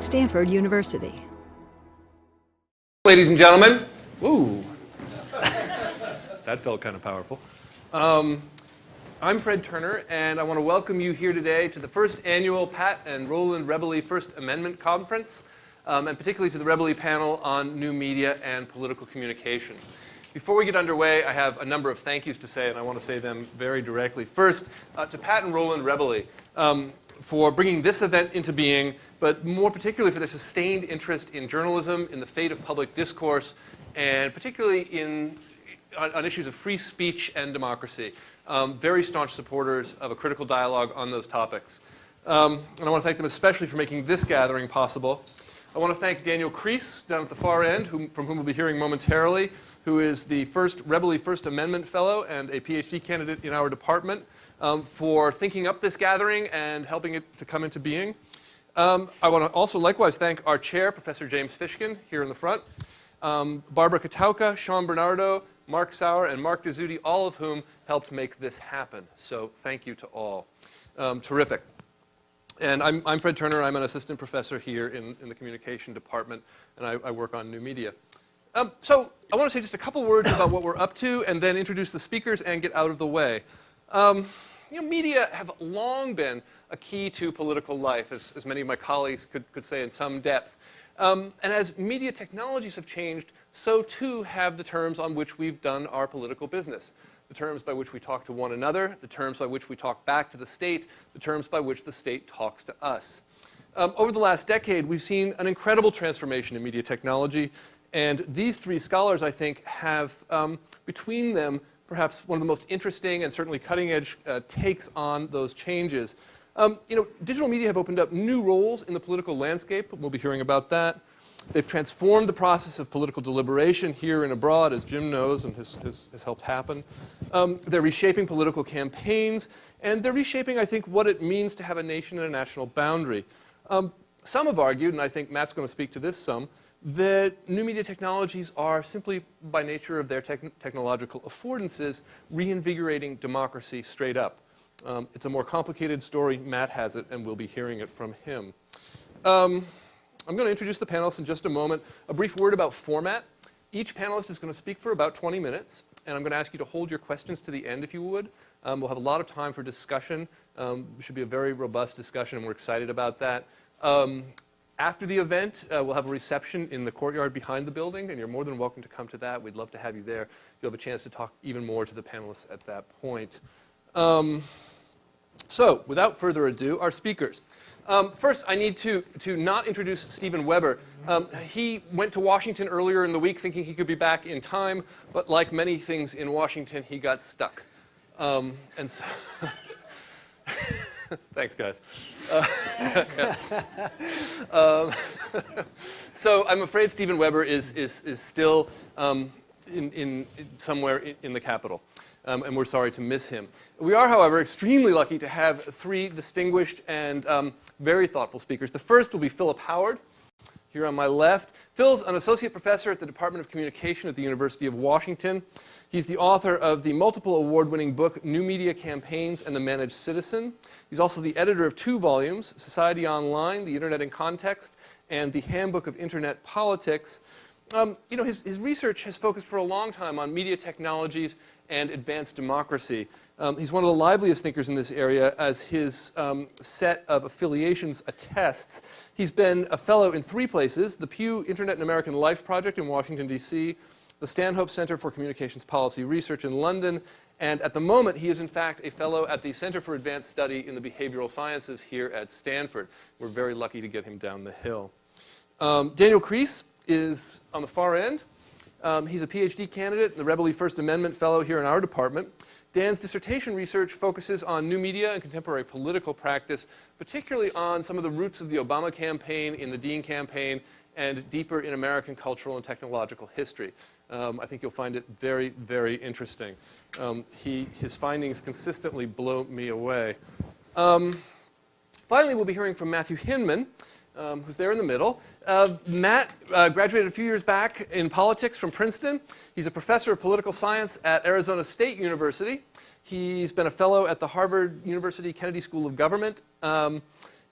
Stanford University. Ladies and gentlemen, ooh, that felt kind of powerful. I'm Fred Turner, and I want to welcome you here today to the first annual Pat and Roland Rebele First Amendment Conference, and particularly to the Rebele panel on new media and political communication. Before we get underway, I have a number of thank yous to say, and I want to say them very directly. First, to Pat and Roland Rebele for bringing this event into being, but more particularly for their sustained interest in journalism, in the fate of public discourse, and particularly on issues of free speech and democracy. Very staunch supporters of a critical dialogue on those topics. And I want to thank them especially for making this gathering possible. I want to thank Daniel Kreis down at the far end, from whom we'll be hearing momentarily, who is the first Rebele First Amendment Fellow and a PhD candidate in our department, for thinking up this gathering and helping it to come into being. I want to also likewise thank our chair, Professor James Fishkin, here in the front, Barbara Katauka, Sean Bernardo, Mark Sauer, and Mark Dezzutti, all of whom helped make this happen. So thank you to all. Terrific. And I'm Fred Turner. I'm an assistant professor here in the communication department, and I work on new media. So I want to say just a couple words about what we're up to, and then introduce the speakers and get out of the way. Media have long been a key to political life, as many of my colleagues could say in some depth. And as media technologies have changed, so too have the terms on which we've done our political business. The terms by which we talk to one another, the terms by which we talk back to the state, the terms by which the state talks to us. Over the last decade, we've seen an incredible transformation in media technology, and these three scholars, I think, have between them perhaps one of the most interesting and certainly cutting-edge takes on those changes. Digital media have opened up new roles in the political landscape. We'll be hearing about that. They've transformed the process of political deliberation here and abroad, as Jim knows and has helped happen. They're reshaping political campaigns, and they're reshaping, I think, what it means to have a nation and a national boundary. Some have argued, and I think Matt's going to speak to this some, that new media technologies are simply, by nature of their technological affordances, reinvigorating democracy straight up. It's a more complicated story. Matt has it, and we'll be hearing it from him. I'm going to introduce the panelists in just a moment. A brief word about format. Each panelist is going to speak for about 20 minutes, and I'm going to ask you to hold your questions to the end, if you would. We'll have a lot of time for discussion. It should be a very robust discussion, and we're excited about that. After the event, we'll have a reception in the courtyard behind the building, and you're more than welcome to come to that. We'd love to have you there. You'll have a chance to talk even more to the panelists at that point. So, without further ado, our speakers. First, I need to not introduce Stephen Weber. He went to Washington earlier in the week thinking he could be back in time, but like many things in Washington, he got stuck. And so thanks, guys. So I'm afraid Stephen Weber is still in somewhere in the Capitol. And we're sorry to miss him. We are, however, extremely lucky to have three distinguished and very thoughtful speakers. The first will be Philip Howard, here on my left. Phil's an associate professor at the Department of Communication at the University of Washington. He's the author of the multiple award-winning book, New Media Campaigns and the Managed Citizen. He's also the editor of 2 volumes, Society Online, The Internet in Context, and The Handbook of Internet Politics. His research has focused for a long time on media technologies and advanced democracy. He's one of the liveliest thinkers in this area, as his set of affiliations attests. He's been a fellow in 3 places: the Pew Internet and American Life Project in Washington, D.C., the Stanhope Center for Communications Policy Research in London, and at the moment, he is in fact a fellow at the Center for Advanced Study in the Behavioral Sciences here at Stanford. We're very lucky to get him down the hill. Daniel Kreis is on the far end. He's a PhD candidate, the Rebele First Amendment Fellow here in our department. Dan's dissertation research focuses on new media and contemporary political practice, particularly on some of the roots of the Obama campaign, in the Dean campaign, and deeper in American cultural and technological history. I think you'll find it very, very interesting. His findings consistently blow me away. Finally, we'll be hearing from Matthew Hinman, who's there in the middle. Matt graduated a few years back in politics from Princeton. He's a professor of political science at Arizona State University. He's been a fellow at the Harvard University Kennedy School of Government.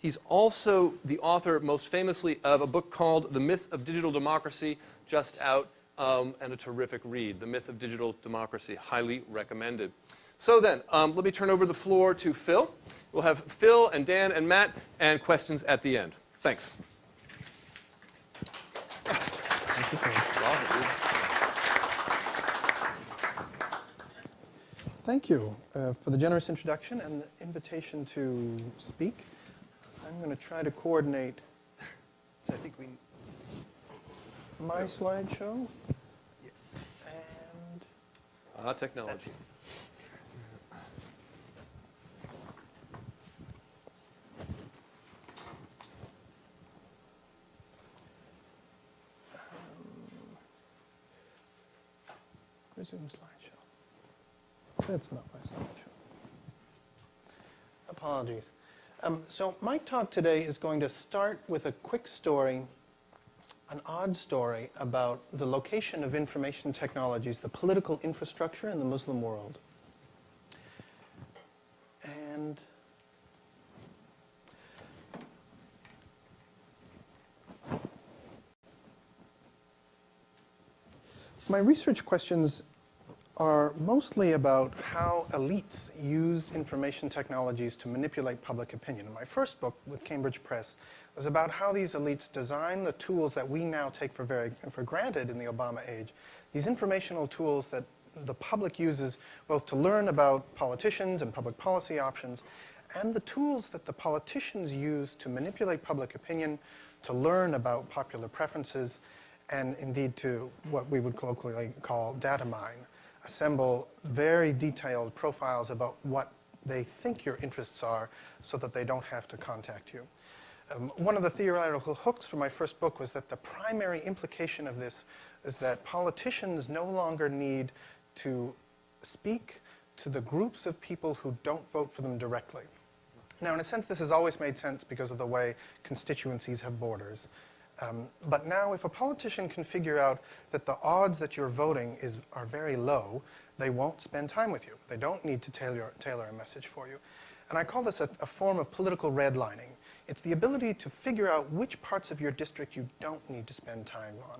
He's also the author, most famously, of a book called The Myth of Digital Democracy, just out, and a terrific read. The Myth of Digital Democracy, highly recommended. So then, let me turn over the floor to Phil. We'll have Phil and Dan and Matt and questions at the end. Thanks. Thank you, Phil. Thank you for the generous introduction and the invitation to speak. I'm going to try to coordinate I think we... my slideshow Yes. and Technology. resume slideshow. That's not my slideshow. Apologies. So my talk today is going to start with a quick story, an odd story about the location of information technologies, the political infrastructure in the Muslim world. And my research questions are mostly about how elites use information technologies to manipulate public opinion. And my first book with Cambridge Press was about how these elites design the tools that we now take for granted in the Obama age, these informational tools that the public uses both to learn about politicians and public policy options, and the tools that the politicians use to manipulate public opinion, to learn about popular preferences, and indeed to what we would colloquially call data mine. Assemble very detailed profiles about what they think your interests are so that they don't have to contact you. One of the theoretical hooks for my first book was that the primary implication of this is that politicians no longer need to speak to the groups of people who don't vote for them directly. Now, in a sense, this has always made sense because of the way constituencies have borders. But now, if a politician can figure out that the odds that you're voting are very low, they won't spend time with you. They don't need to tailor a message for you. And I call this a form of political redlining. It's the ability to figure out which parts of your district you don't need to spend time on.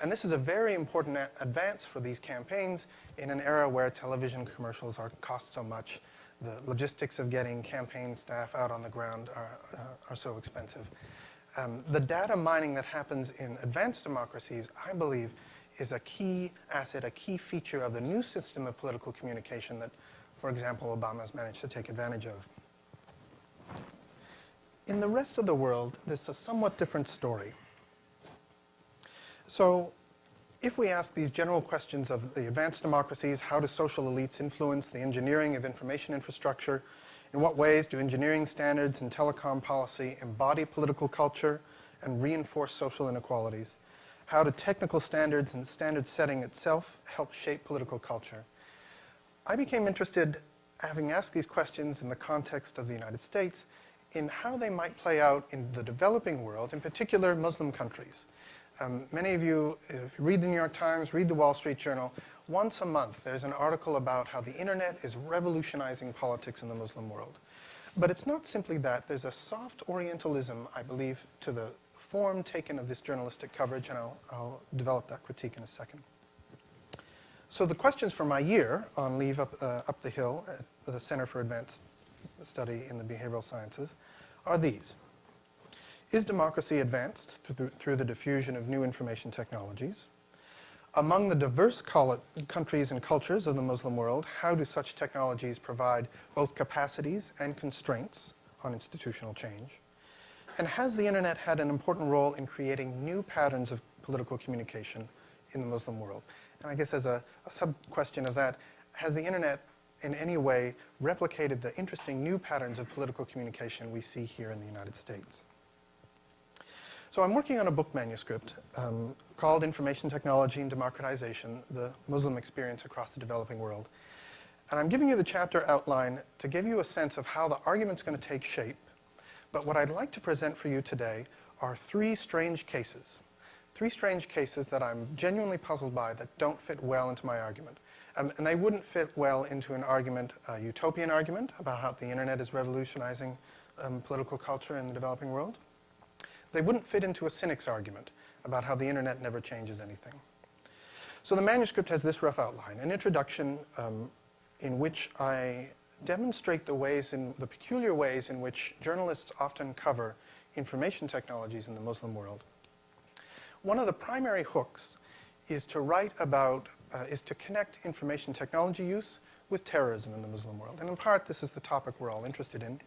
And this is a very important advance for these campaigns in an era where television commercials cost so much. The logistics of getting campaign staff out on the ground are so expensive. The data mining that happens in advanced democracies, I believe, is a key asset, a key feature of the new system of political communication that, for example, Obama has managed to take advantage of. In the rest of the world, this is a somewhat different story. So, if we ask these general questions of the advanced democracies, how do social elites influence the engineering of information infrastructure? In what ways do engineering standards and telecom policy embody political culture and reinforce social inequalities? How do technical standards and standard setting itself help shape political culture? I became interested, having asked these questions in the context of the United States, in how they might play out in the developing world, in particular Muslim countries. Many of you, if you read the New York Times, read the Wall Street Journal, once a month there's an article about how the internet is revolutionizing politics in the Muslim world. But it's not simply that. There's a soft Orientalism, I believe, to the form taken of this journalistic coverage, and I'll develop that critique in a second. So the questions for my year on leave up the hill at the Center for Advanced Study in the Behavioral Sciences are these. Is democracy advanced through the diffusion of new information technologies? Among the diverse countries and cultures of the Muslim world, how do such technologies provide both capacities and constraints on institutional change? And has the internet had an important role in creating new patterns of political communication in the Muslim world? And I guess as a sub-question of that, has the internet in any way replicated the interesting new patterns of political communication we see here in the United States? So I'm working on a book manuscript called Information Technology and Democratization, the Muslim Experience Across the Developing World. And I'm giving you the chapter outline to give you a sense of how the argument's going to take shape. But what I'd like to present for you today are three strange cases that I'm genuinely puzzled by that don't fit well into my argument. And they wouldn't fit well into an argument, a utopian argument, about how the internet is revolutionizing political culture in the developing world. They wouldn't fit into a cynic's argument about how the internet never changes anything. So the manuscript has this rough outline, an introduction in which I demonstrate the peculiar ways in which journalists often cover information technologies in the Muslim world. One of the primary hooks is to write about, is to connect information technology use with terrorism in the Muslim world. And in part, this is the topic we're all interested in.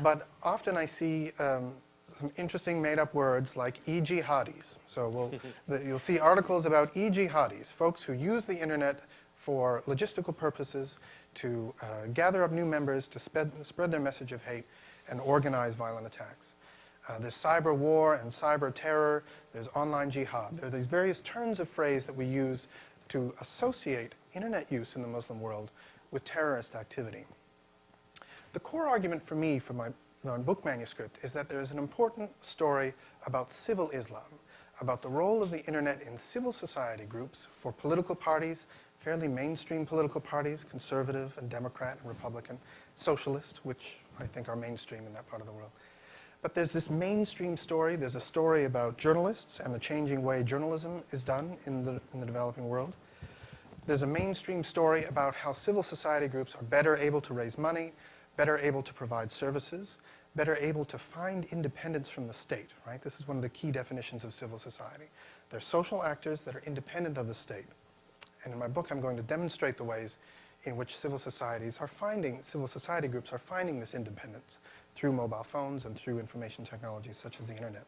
But often I see some interesting made-up words like e-jihadis. So you'll see articles about e-jihadis, folks who use the internet for logistical purposes to gather up new members, to spread their message of hate, and organize violent attacks. There's cyber war and cyber terror. There's online jihad. There are these various turns of phrase that we use to associate internet use in the Muslim world with terrorist activity. The core argument for me for my book manuscript is that there is an important story about civil Islam, about the role of the internet in civil society groups for political parties, fairly mainstream political parties, conservative and Democrat and Republican, socialist, which I think are mainstream in that part of the world. But there's this mainstream story. There's a story about journalists and the changing way journalism is done in the developing world. There's a mainstream story about how civil society groups are better able to raise money, better able to provide services, better able to find independence from the state, right? This is one of the key definitions of civil society. They're social actors that are independent of the state. And in my book, I'm going to demonstrate the ways in which civil society groups are finding this independence through mobile phones and through information technologies such as the internet.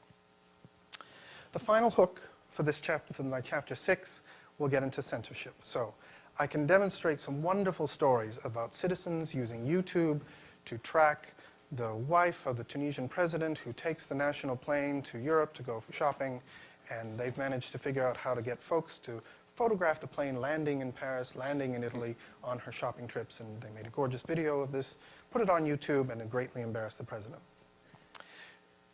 The final hook for this chapter, for my chapter 6, will get into censorship. So I can demonstrate some wonderful stories about citizens using YouTube to track the wife of the Tunisian president who takes the national plane to Europe to go shopping, and they've managed to figure out how to get folks to photograph the plane landing in Paris, landing in Italy on her shopping trips, and they made a gorgeous video of this, put it on YouTube, and it greatly embarrassed the president.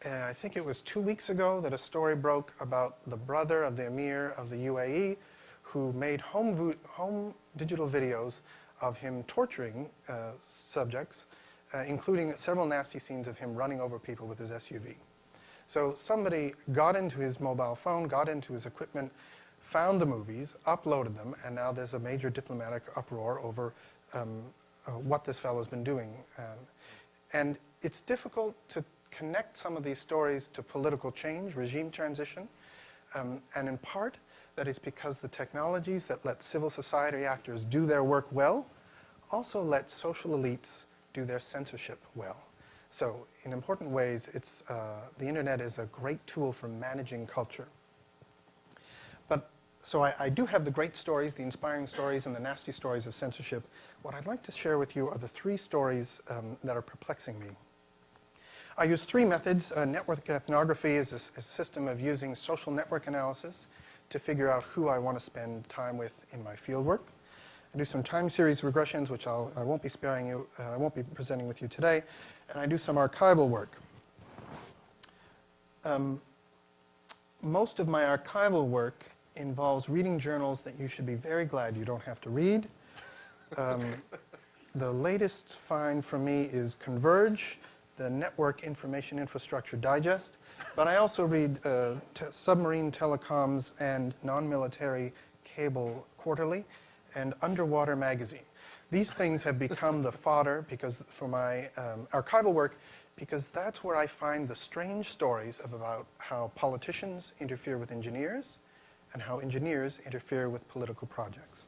I think it was 2 weeks ago that a story broke about the brother of the emir of the UAE who made home digital videos of him torturing subjects, including several nasty scenes of him running over people with his SUV. So somebody got into his mobile phone, got into his equipment, found the movies, uploaded them, and now there's a major diplomatic uproar over what this fellow's been doing. And it's difficult to connect some of these stories to political change, regime transition, and in part, that is because the technologies that let civil society actors do their work well also let social elites do their censorship well. So in important ways, the internet is a great tool for managing culture. So I do have the great stories, the inspiring stories, and the nasty stories of censorship. What I'd like to share with you are the 3 stories that are perplexing me. I use 3 methods. Network ethnography is a system of using social network analysis to figure out who I want to spend time with in my fieldwork. I do some time series regressions, which I won't be sparing you, I won't be presenting with you today, and I do some archival work. Most of my archival work involves reading journals that you should be very glad you don't have to read. The latest find for me is Converge, the Network Information Infrastructure Digest, but I also read Submarine Telecoms and Non-Military Cable Quarterly and Underwater Magazine. These things have become the fodder for my archival work, because that's where I find the strange stories about how politicians interfere with engineers and how engineers interfere with political projects.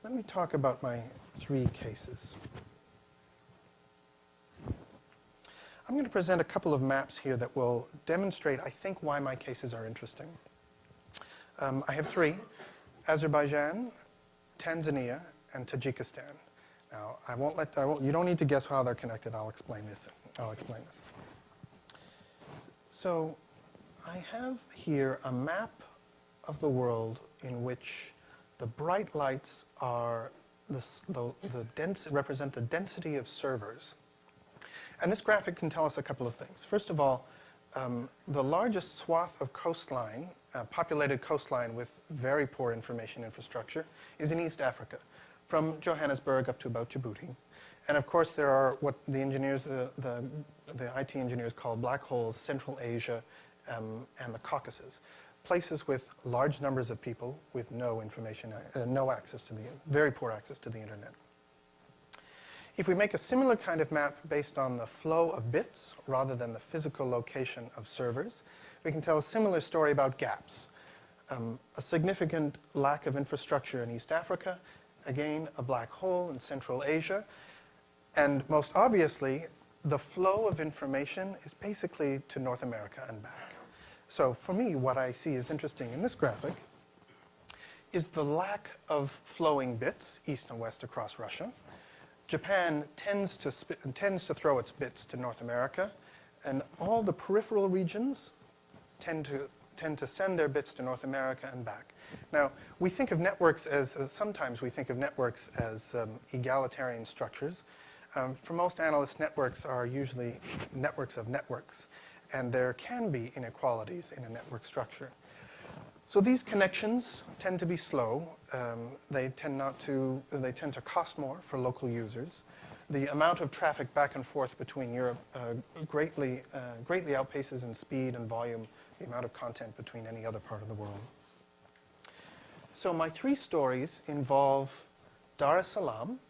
Let me talk about my 3 cases. I'm going to present a couple of maps here that will demonstrate, I think, why my cases are interesting. I have 3, Azerbaijan, Tanzania, and Tajikistan. Now, you don't need to guess how they're connected. I'll explain this. So I have here a map of the world in which the bright lights are represent the density of servers. And this graphic can tell us a couple of things. First of all, the largest swath of coastline populated coastline with very poor information infrastructure is in East Africa, from Johannesburg up to about Djibouti. And of course, there are what the engineers, the IT engineers call black holes, Central Asia, and the Caucasus, places with large numbers of people with no information, no access to very poor access to the internet. If we make a similar kind of map based on the flow of bits rather than the physical location of servers, we can tell a similar story about gaps. A significant lack of infrastructure in East Africa, again, a black hole in Central Asia, and most obviously, the flow of information is basically to North America and back. So for me, what I see is interesting in this graphic is the lack of flowing bits east and west across Russia. Japan tends to throw its bits to North America, and all the peripheral regions tend to send their bits to North America and back. Now, we think of networks sometimes we think of networks as egalitarian structures. For most analysts, networks are usually networks of networks, and there can be inequalities in a network structure. So these connections tend to be slow. They tend to cost more for local users. The amount of traffic back and forth between Europe greatly outpaces in speed and volume the amount of content between any other part of the world. So my three stories involve Dar es Salaam,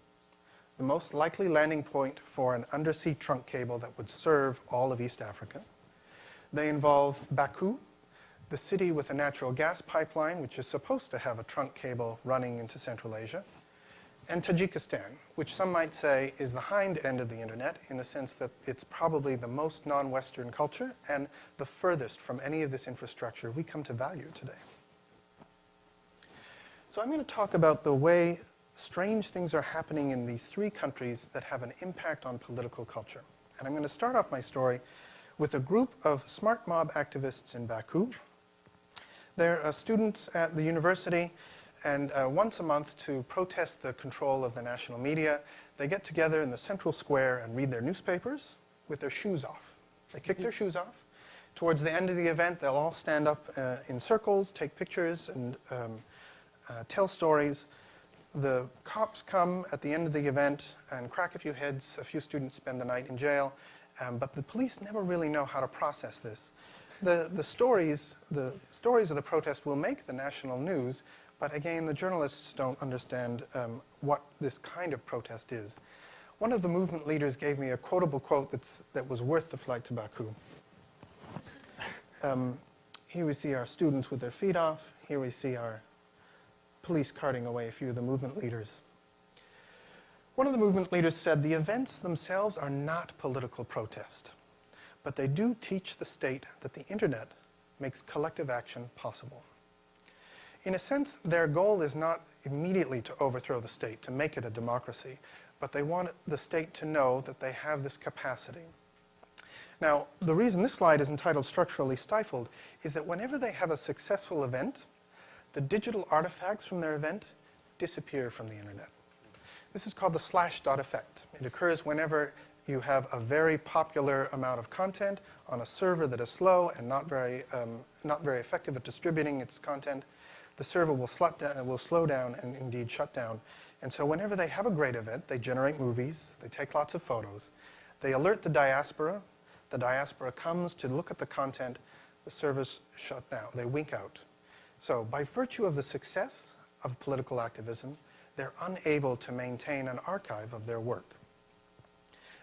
the most likely landing point for an undersea trunk cable that would serve all of East Africa. They involve Baku, the city with a natural gas pipeline, which is supposed to have a trunk cable running into Central Asia, and Tajikistan, which some might say is the hind end of the internet in the sense that it's probably the most non-Western culture and the furthest from any of this infrastructure we come to value today. So I'm going to talk about the way strange things are happening in these three countries that have an impact on political culture. And I'm going to start off my story with a group of smart mob activists in Baku. They're students at the university, and once a month to protest the control of the national media, they get together in the central square and read their newspapers with their shoes off. They kick their shoes off. Towards the end of the event, they'll all stand up in circles, take pictures, and tell stories. The cops come at the end of the event and crack a few heads. A few students spend the night in jail. But the police never really know how to process this. The stories of the protest will make the national news, but again, the journalists don't understand what this kind of protest is. One of the movement leaders gave me a quotable quote that was worth the flight to Baku. Here we see our students with their feet off. Here we see our police carting away a few of the movement leaders. One of the movement leaders said, "The events themselves are not political protest, but they do teach the state that the internet makes collective action possible." In a sense, their goal is not immediately to overthrow the state, to make it a democracy, but they want the state to know that they have this capacity. Now, the reason this slide is entitled Structurally Stifled is that whenever they have a successful event, the digital artifacts from their event disappear from the internet. This is called the Slashdot effect. It occurs whenever you have a very popular amount of content on a server that is slow and not very effective at distributing its content. The server will slow down and indeed shut down. And so whenever they have a great event, they generate movies, they take lots of photos, they alert the diaspora comes to look at the content, the servers shut down, they wink out. So by virtue of the success of political activism, they're unable to maintain an archive of their work.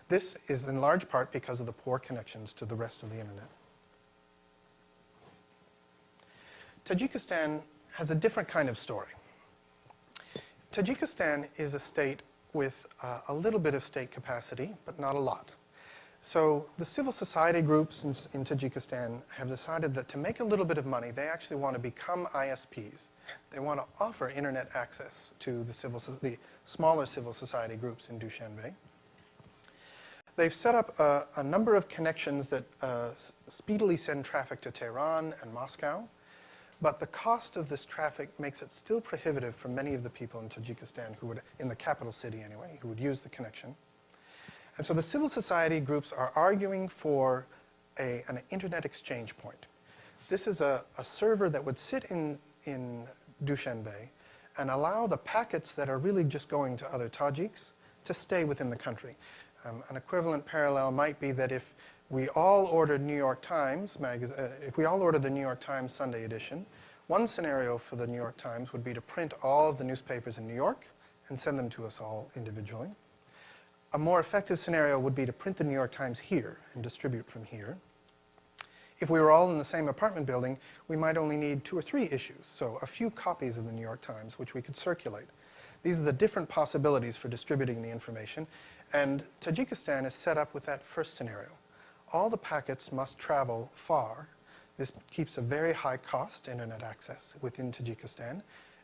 This is in large part because of the poor connections to the rest of the internet. Tajikistan has a different kind of story. Tajikistan is a state with a little bit of state capacity, but not a lot. So the civil society groups in Tajikistan have decided that to make a little bit of money, they actually want to become ISPs. They want to offer internet access to the smaller civil society groups in Dushanbe. They've set up a number of connections that speedily send traffic to Tehran and Moscow, but the cost of this traffic makes it still prohibitive for many of the people in Tajikistan in the capital city anyway, who would use the connection. And so the civil society groups are arguing for an internet exchange point. This is a server that would sit in Dushanbe and allow the packets that are really just going to other Tajiks to stay within the country. An equivalent parallel might be that if we all ordered New York Times if we all ordered the New York Times Sunday edition, one scenario for the New York Times would be to print all of the newspapers in New York and send them to us all individually. A more effective scenario would be to print the New York Times here and distribute from here. If we were all in the same apartment building, we might only need 2 or 3 issues, so a few copies of the New York Times, which we could circulate. These are the different possibilities for distributing the information, and Tajikistan is set up with that first scenario. All the packets must travel far. This keeps a very high cost internet access within Tajikistan,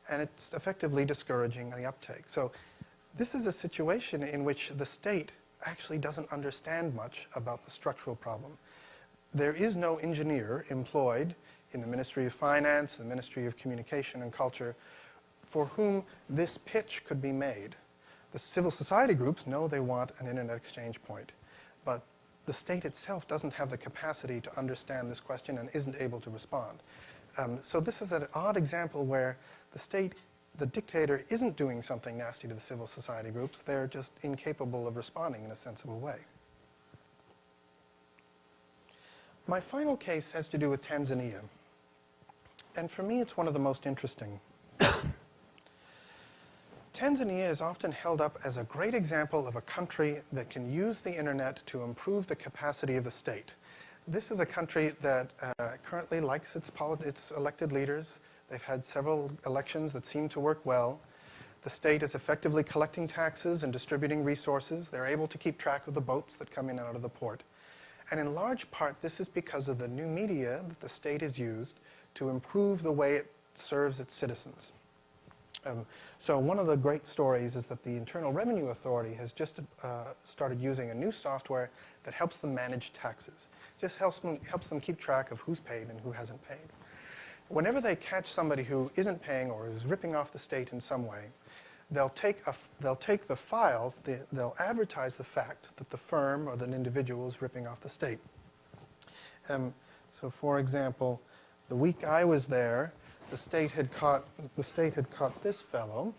and it's effectively discouraging the uptake. So this is a situation in which the state actually doesn't understand much about the structural problem. There is no engineer employed in the Ministry of Finance, the Ministry of Communication and Culture, for whom this pitch could be made. The civil society groups know they want an internet exchange point, but the state itself doesn't have the capacity to understand this question and isn't able to respond. So this is an odd example where the state, the dictator, isn't doing something nasty to the civil society groups. They're just incapable of responding in a sensible way. My final case has to do with Tanzania. And for me, it's one of the most interesting. Tanzania is often held up as a great example of a country that can use the internet to improve the capacity of the state. This is a country that currently likes its elected leaders. They've had several elections that seem to work well. The state is effectively collecting taxes and distributing resources. They're able to keep track of the boats that come in and out of the port. And in large part, this is because of the new media that the state has used to improve the way it serves its citizens. So one of the great stories is that the Internal Revenue Authority has just started using a new software that helps them manage taxes. Just helps them keep track of who's paid and who hasn't paid. Whenever they catch somebody who isn't paying or is ripping off the state in some way, they'll take the files, they'll advertise the fact that the firm or the individual is ripping off the state. So for example, the week I was there, the state had caught this fellow,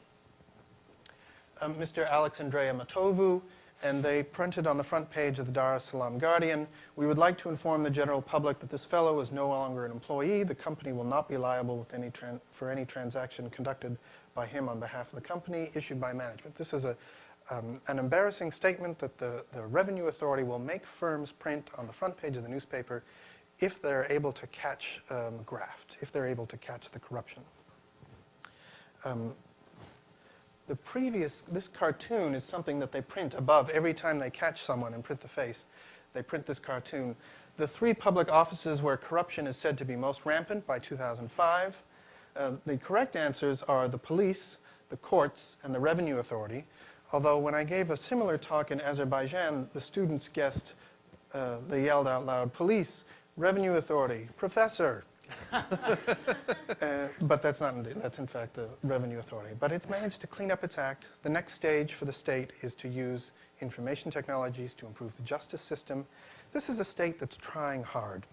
Mr. Alexandrea Matovu, and they printed on the front page of the Dar es Salaam Guardian, "We would like to inform the general public that this fellow is no longer an employee. The company will not be liable for any transaction conducted by him on behalf of the company, issued by management." This is an embarrassing statement that the Revenue Authority will make firms print on the front page of the newspaper if they're able to catch graft, if they're able to catch the corruption. This cartoon is something that they print above every time they catch someone and print the face. They print this cartoon. The 3 public offices where corruption is said to be most rampant by 2005. The correct answers are the police, the courts, and the Revenue Authority. Although when I gave a similar talk in Azerbaijan, the students guessed, they yelled out loud, "Police, Revenue Authority, Professor." But that's not indeed. That's in fact the Revenue Authority. But it's managed to clean up its act. The next stage for the state is to use information technologies to improve the justice system. This is a state that's trying hard.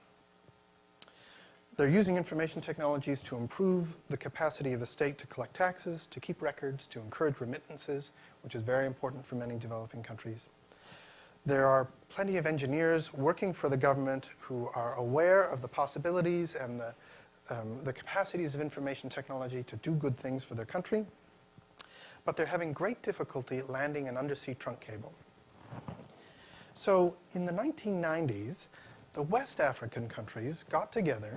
They're using information technologies to improve the capacity of the state to collect taxes, to keep records, to encourage remittances, which is very important for many developing countries. There are plenty of engineers working for the government who are aware of the possibilities and the capacities of information technology to do good things for their country, but they're having great difficulty landing an undersea trunk cable. So in the 1990s, the West African countries got together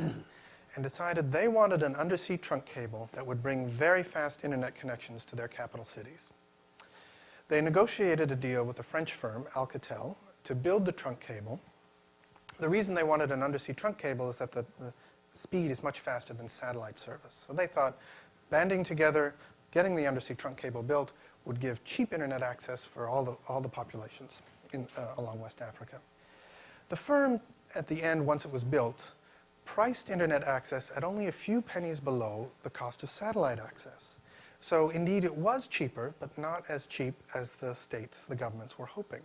and decided they wanted an undersea trunk cable that would bring very fast internet connections to their capital cities. They negotiated a deal with the French firm, Alcatel, to build the trunk cable. The reason they wanted an undersea trunk cable is that the speed is much faster than satellite service. So they thought banding together, getting the undersea trunk cable built would give cheap internet access for all the populations along West Africa. The firm, at the end, once it was built, priced internet access at only a few pennies below the cost of satellite access. So indeed it was cheaper, but not as cheap as the states, the governments were hoping.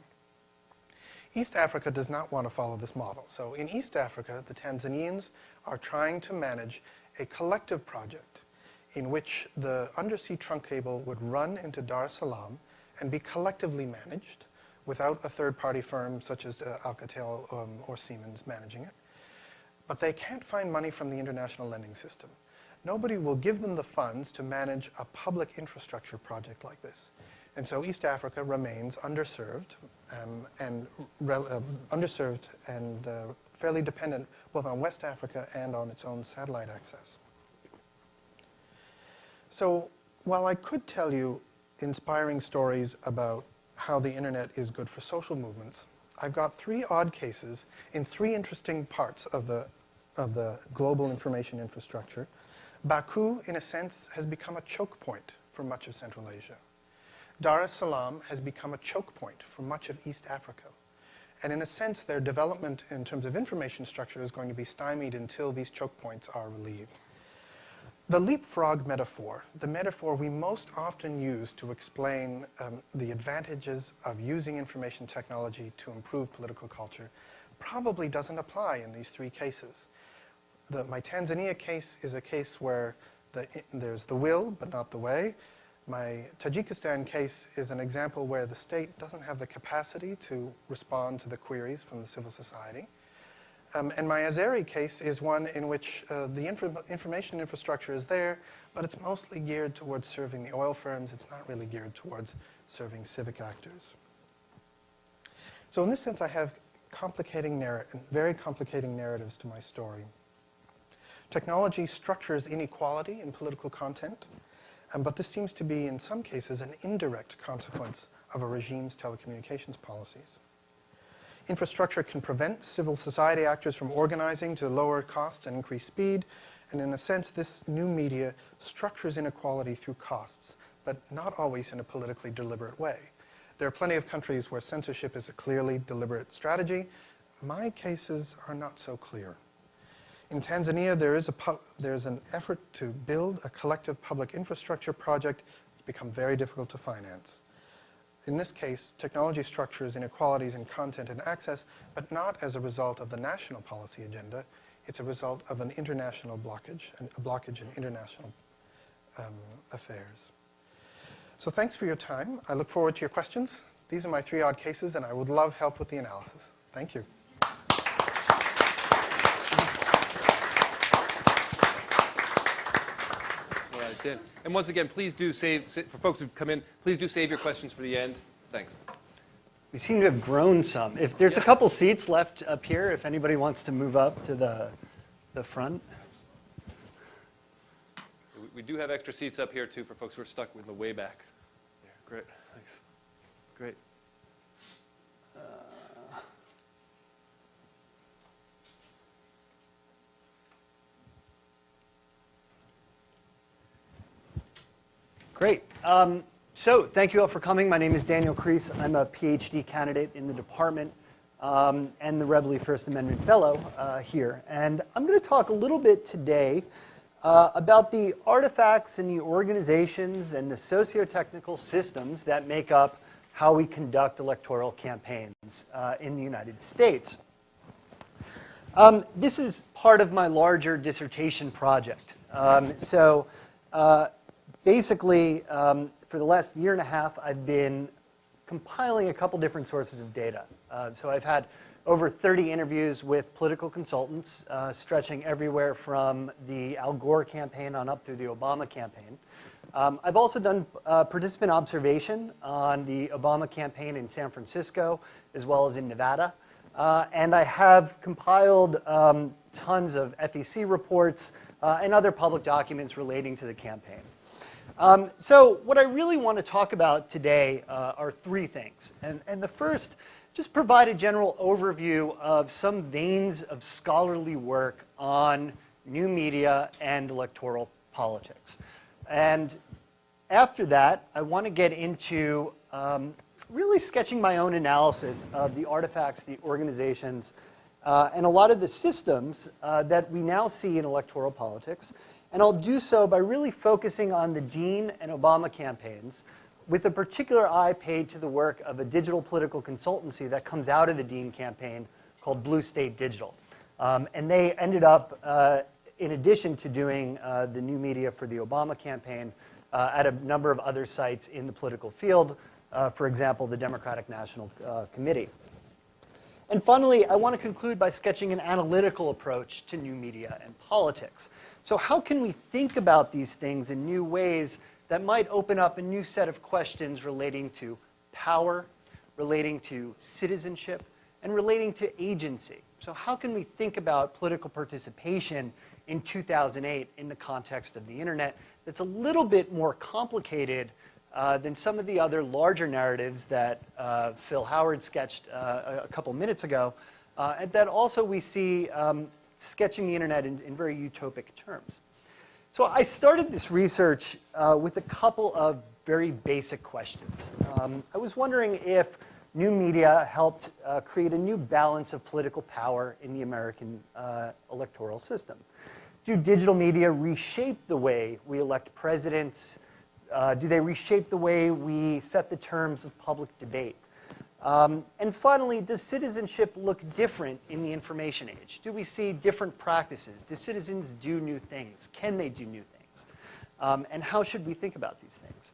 East Africa does not want to follow this model. So in East Africa, the Tanzanians are trying to manage a collective project in which the undersea trunk cable would run into Dar es Salaam and be collectively managed without a third-party firm such as Alcatel or Siemens managing it. But they can't find money from the international lending system. Nobody will give them the funds to manage a public infrastructure project like this. And so East Africa remains underserved and fairly dependent both on West Africa and on its own satellite access. So while I could tell you inspiring stories about how the internet is good for social movements, I've got 3 odd cases in 3 interesting parts of the global information infrastructure. Baku, in a sense, has become a choke point for much of Central Asia. Dar es Salaam has become a choke point for much of East Africa. And in a sense, their development in terms of information structure is going to be stymied until these choke points are relieved. The leapfrog metaphor, the metaphor we most often use to explain the advantages of using information technology to improve political culture, probably doesn't apply in these 3 cases. My Tanzania case is a case where there's the will, but not the way. My Tajikistan case is an example where the state doesn't have the capacity to respond to the queries from the civil society. And my Azeri case is one in which the information infrastructure is there, but it's mostly geared towards serving the oil firms. It's not really geared towards serving civic actors. So in this sense, I have very complicating narratives to my story. Technology structures inequality in political content, but this seems to be, in some cases, an indirect consequence of a regime's telecommunications policies. Infrastructure can prevent civil society actors from organizing to lower costs and increase speed, and in a sense, this new media structures inequality through costs, but not always in a politically deliberate way. There are plenty of countries where censorship is a clearly deliberate strategy. My cases are not so clear. In Tanzania, there's an effort to build a collective public infrastructure project that's become very difficult to finance. In this case, technology structures inequalities in content and access, but not as a result of the national policy agenda. It's a result of an international blockage, a blockage in international affairs. So thanks for your time. I look forward to your questions. These are my 3 odd cases, and I would love help with the analysis. Thank you. And once again, please do save, for folks who've come in, please do save your questions for the end. Thanks. We seem to have grown some. If there's a couple seats left up here, if anybody wants to move up to the front. We do have extra seats up here, too, for folks who are stuck in the way back. Yeah, great, thanks. Great. Great. So thank you all for coming. My name is Daniel Kreis. I'm a PhD candidate in the department and the Rebel First Amendment Fellow here. And I'm going to talk a little bit today about the artifacts and the organizations and the sociotechnical systems that make up how we conduct electoral campaigns in the United States. This is part of my larger dissertation project. Basically, for the last year and a half, I've been compiling a couple different sources of data. So I've had over 30 interviews with political consultants, stretching everywhere from the Al Gore campaign on up through the Obama campaign. I've also done participant observation on the Obama campaign in San Francisco, as well as in Nevada. And I have compiled tons of FEC reports and other public documents relating to the campaign. So what I really want to talk about today are 3 things. And the first, just provide a general overview of some veins of scholarly work on new media and electoral politics. And after that, I want to get into really sketching my own analysis of the artifacts, the organizations, and a lot of the systems that we now see in electoral politics. And I'll do so by really focusing on the Dean and Obama campaigns, with a particular eye paid to the work of a digital political consultancy that comes out of the Dean campaign called Blue State Digital. And they ended up, in addition to doing the new media for the Obama campaign, at a number of other sites in the political field, for example, the Democratic National Committee. And finally, I want to conclude by sketching an analytical approach to new media and politics. So how can we think about these things in new ways that might open up a new set of questions relating to power, relating to citizenship, and relating to agency? So how can we think about political participation in 2008 in the context of the internet that's a little bit more complicated than some of the other larger narratives that Phil Howard sketched a couple minutes ago, and that also we see sketching the internet in very utopic terms. So I started this research with a couple of very basic questions. I was wondering if new media helped create a new balance of political power in the American electoral system. Do digital media reshape the way we elect presidents? Do they reshape the way we set the terms of public debate? And finally, does citizenship look different in the information age? Do we see different practices? Do citizens do new things? Can they do new things? And how should we think about these things?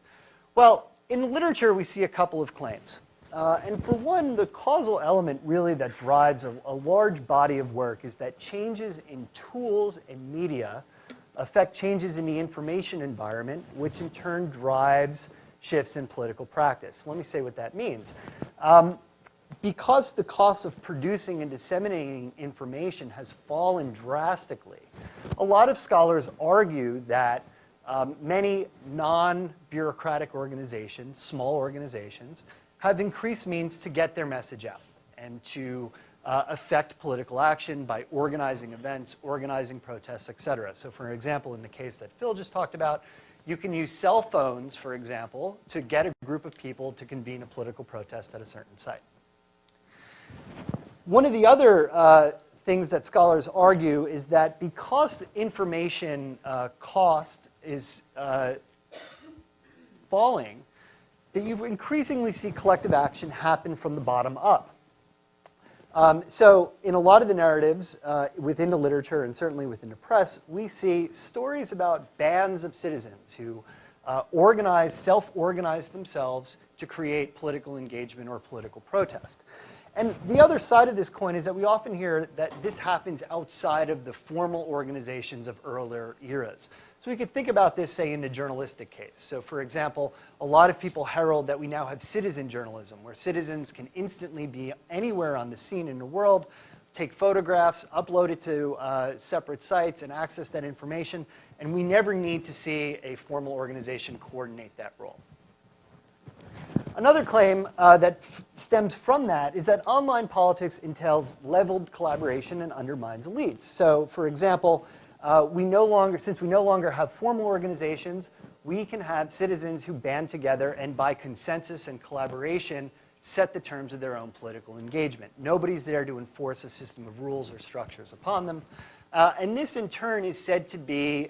Well, in the literature, we see a couple of claims. And for one, the causal element really that drives a large body of work is that changes in tools and media affect changes in the information environment, which in turn drives shifts in political practice. Let me say what that means. Because the cost of producing and disseminating information has fallen drastically, a lot of scholars argue that many non-bureaucratic organizations, small organizations, have increased means to get their message out and to affect political action by organizing events, organizing protests, et cetera. So for example, in the case that Phil just talked about, you can use cell phones, for example, to get a group of people to convene a political protest at a certain site. One of the other things that scholars argue is that because information cost is falling, that you increasingly see collective action happen from the bottom up. So in a lot of the narratives within the literature and certainly within the press, we see stories about bands of citizens who self-organize themselves to create political engagement or political protest. And the other side of this coin is that we often hear that this happens outside of the formal organizations of earlier eras. So we could think about this, say, in the journalistic case. So for example, a lot of people herald that we now have citizen journalism, where citizens can instantly be anywhere on the scene in the world, take photographs, upload it to separate sites, and access that information. And we never need to see a formal organization coordinate that role. Another claim that stems from that is that online politics entails leveled collaboration and undermines elites. So for example, since we no longer have formal organizations, we can have citizens who band together and by consensus and collaboration set the terms of their own political engagement. Nobody's there to enforce a system of rules or structures upon them. And this in turn is said to be,